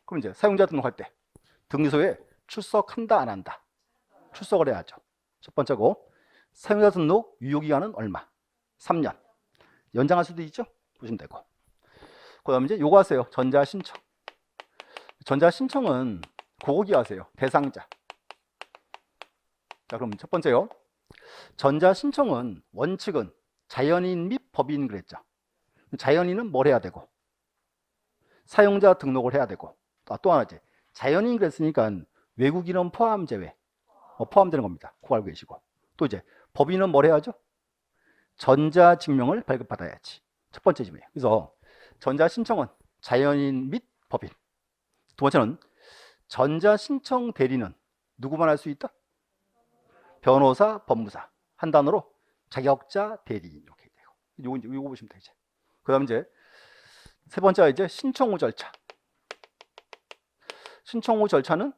그럼 이제 사용자 등록할 때 등기소에 출석한다 안 한다? 출석을 해야죠. 첫 번째고. 사용자 등록 유효기간은 얼마? 3년. 연장할 수도 있죠? 보시면 되고. 그 다음에 이제 요거 하세요. 전자신청. 전자신청은 그거 기하세요. 대상자. 자, 그럼 첫 번째요. 전자신청은 원칙은 자연인 및 법인 그랬죠. 자연인은 뭘 해야 되고? 사용자 등록을 해야 되고. 또 하나 이제 자연인 그랬으니까 외국인은 포함 제외. 포함되는 겁니다. 그거 알고 계시고. 또 이제 법인은 뭘 해야죠? 전자증명을 발급받아야지. 첫 번째 점이에요. 그래서 전자신청은 자연인 및 법인. 두 번째는 전자신청 대리는 누구만 할 수 있다? 변호사, 법무사. 한 단어로 자격자, 대리인 이렇게 돼요. 요거 보시면 되죠. 그 다음 이제 세 번째가 이제 신청 후 절차. 신청 후 절차는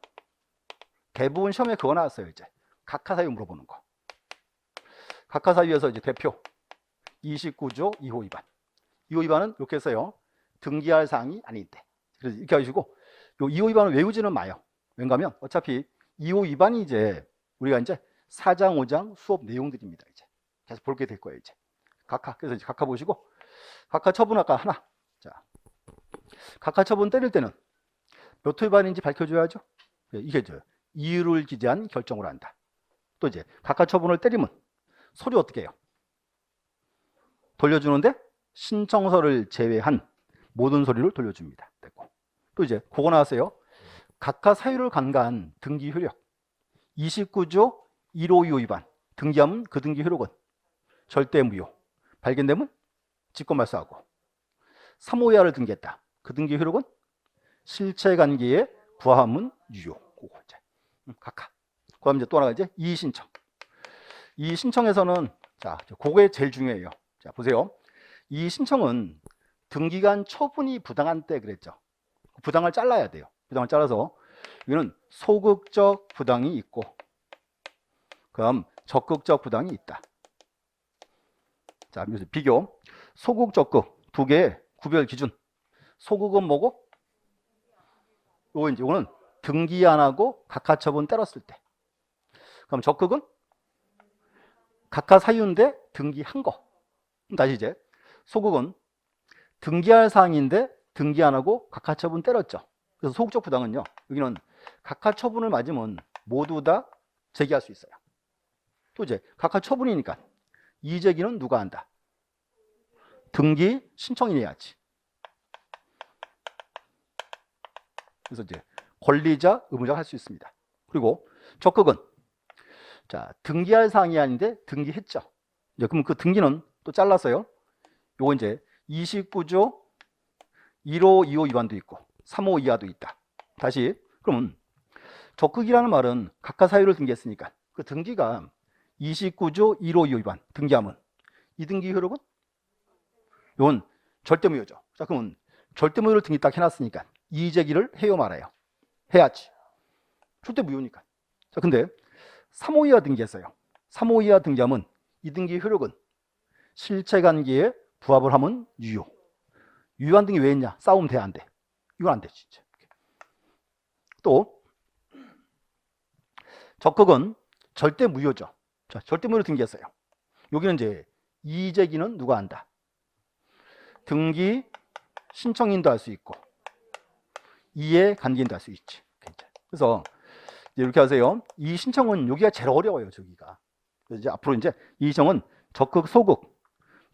대부분 시험에 그거 나왔어요. 이제 각하사유 물어보는 거. 각하사유에서 이제 대표 29조 2호 위반. 2호 위반은 이렇게 해서요. 등기할 사항이 아닌데. 그래서 이렇게 하시고 요 2호 위반을 외우지는 마요. 왜냐하면 어차피 2호 위반이 이제 우리가 이제 4장 5장 수업 내용들입니다. 이제 계속 볼게 될 거예요. 이제 각하. 그래서 이제 각하 보시고 각하 처분 아까 하나. 자, 각하 처분 때릴 때는 몇 호 위반인지 밝혀줘야죠. 이게 이유를 기재한 결정으로 한다. 또 이제 각하 처분을 때리면 서류 어떻게 해요? 돌려주는데 신청서를 제외한 모든 서류를 돌려줍니다. 됐고. 또 이제 그거 나왔어요. 각하 사유를 간과한 등기 효력. 29조 1호 2호 위반. 등기하면 그 등기 효력은 절대 무효. 발견되면 직권 말소하고. 3호 이하를 등기했다. 그 등기 효력은 실체관계에 부합하면 유효. 그거 이제 각하. 그다음 이제 또 하나가 이제 이의 신청. 이의 신청에서는 자, 그게 제일 중요해요. 자, 보세요. 이의 신청은 등기관 처분이 부당한 때 그랬죠. 부당을 잘라야 돼요. 부당을 잘라서 이거는 소극적 부당이 있고, 그럼 적극적 부당이 있다. 자, 비교. 소극, 적극 두 개의 구별 기준. 소극은 뭐고? 이거는 등기 안 하고 각하 처분 때렸을 때. 그럼 적극은 각하 사유인데 등기한 거. 다시 이제 소극은 등기할 사항인데 등기 안 하고 각하 처분 때렸죠. 그래서 소극적 부당은요, 여기는 각하 처분을 맞으면 모두 다 제기할 수 있어요. 또 이제 각하 처분이니까 이의 제기는 누가 한다? 등기 신청인이 해야지. 그래서 이제 권리자, 의무자가 할 수 있습니다. 그리고 적극은 자, 등기할 사항이 아닌데 등기했죠. 이제 그럼 그 등기는 또 잘랐어요. 요거 이제 29조 1호, 2호 위반도 있고 3호 이하도 있다. 다시 그러면 적극이라는 말은 각하 사유를 등기했으니까 그 등기가 29조 1호, 2호 위반 등기하면 이 등기 효력은 이건 절대무효죠. 자, 그러면 절대무효를 등기 딱 해놨으니까 이의 제기를 해요 말아요? 해야지. 절대무효니까. 자, 근데 3호 이하 등기했어요. 3호 이하 등기하면 이 등기 효력은 실체관계에 부합을 하면 유효. 유효한 등기 왜 했냐? 싸우면 돼, 안 돼? 이건 안 돼, 진짜. 또 적극은 절대무효죠. 자, 절대무효로 등기했어요. 여기는 이제 이의 제기는 누가 한다? 등기 신청인도 할 수 있고 이의 관계인도 할 수 있지. 그래서 이렇게 하세요. 이 신청은 여기가 제일 어려워요, 저기가. 그래서 이제 앞으로 이제 이 신청은 적극, 소극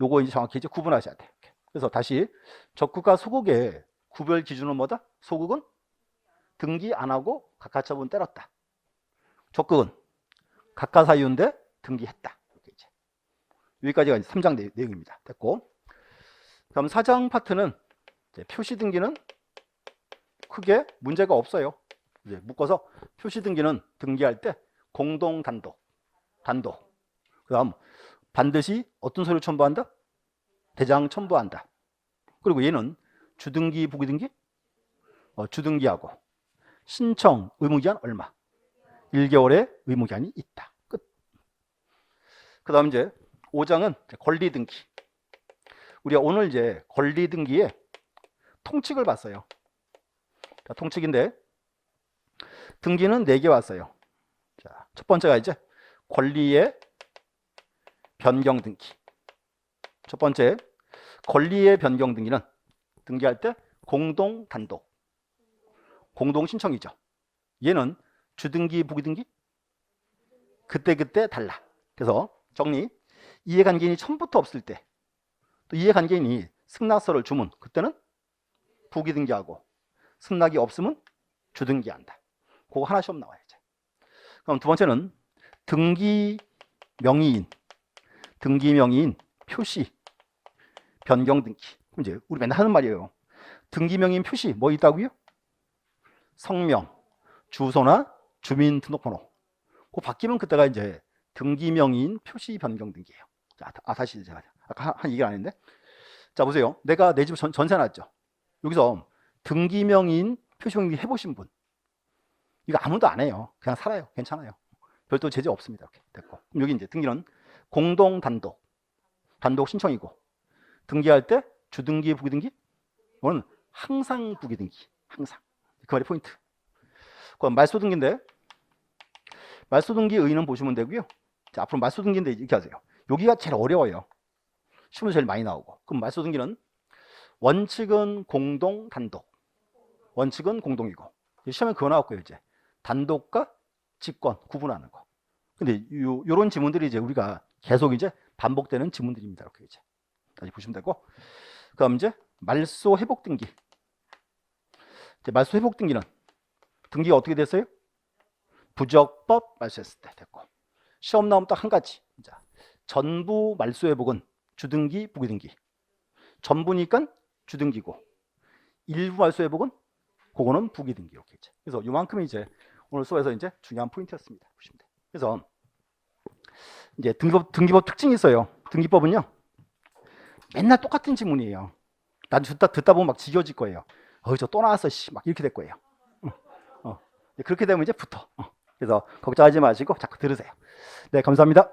요거 이제 정확히 이제 구분하셔야 돼. 그래서 다시 적극과 소극의 구별 기준은 뭐다? 소극은 등기 안 하고 각하 처분 때렸다. 적극은 각하 사유인데 등기했다. 이제. 여기까지가 이제 3장 내용입니다. 됐고. 그럼 4장 파트는 이제 표시 등기는 크게 문제가 없어요. 이제 묶어서 표시 등기는 등기할 때 공동 단독. 그다음 반드시 어떤 서류 첨부한다? 대장 첨부한다. 그리고 얘는 주등기, 부기등기? 주등기하고 신청 의무기한 얼마? 1개월의 의무기한이 있다. 끝. 그 다음 이제 5장은 권리등기. 우리가 오늘 이제 권리등기의 통칙을 봤어요. 자, 통칙인데 등기는 4개 왔어요. 자, 첫 번째가 이제 권리의 변경 등기. 첫 번째 권리의 변경 등기는 등기할 때 공동 단독, 공동 신청이죠. 얘는 주등기, 부기등기 그때 달라. 그래서 정리. 이해관계인이 처음부터 없을 때, 또 이해관계인이 승낙서를 주면 그때는 부기등기하고 승낙이 없으면 주등기한다. 그거 하나 시험 나와야지. 그럼 두 번째는 등기 명의인 표시 변경 등기. 이제 우리 맨날 하는 말이에요. 등기 명의인 표시 뭐 있다고요? 성명, 주소나 주민등록번호. 그거 바뀌면 그때가 이제 등기 명의인 표시 변경 등기예요. 자, 다시 제가 아까 한 얘기 안 했는데. 자, 보세요. 내가 내 집 전세 놨죠. 여기서 등기 명의인 표시 변경 해보신 분. 이거 아무도 안 해요. 그냥 살아요. 괜찮아요. 별도 제재 없습니다. 이렇게 됐고. 그럼 여기 이제 등기는 공동 단독 신청이고, 등기할 때 주등기, 부기등기? 이거는 항상 부기등기. 항상. 그 말이 포인트. 그럼 말소등기인데, 말소등기 의의는 보시면 되고요. 자, 앞으로 말소등기인데 이렇게 하세요. 여기가 제일 어려워요. 시험에 제일 많이 나오고. 그럼 말소등기는 원칙은 공동 단독. 원칙은 공동이고, 시험에 그거 나왔고요. 이제 단독과 직권 구분하는 거. 근데 요런 지문들이 이제 우리가 계속 이제 반복되는 지문들입니다. 이렇게 이제 다시 보시면 되고. 그다음 이제 말소 회복 등기. 이제 말소 회복 등기는 등기가 어떻게 됐어요? 부적법 말소했을 때 됐고. 시험 나오면 딱 한 가지. 자, 전부 말소 회복은 주등기, 부기등기. 전부니까 주등기고 일부 말소 회복은 그거는 부기등기 이렇게 이제. 그래서 요만큼이 이제 오늘 수업에서 이제 중요한 포인트였습니다. 보시면 돼요. 그래서 이제 등기법 특징이 있어요. 등기법은요 맨날 똑같은 지문이에요. 난 듣다 보면 막 지겨워질 거예요. 저 또 나왔어 막 이렇게 될 거예요. 그렇게 되면 이제 붙어. 그래서 걱정하지 마시고 자꾸 들으세요. 네, 감사합니다.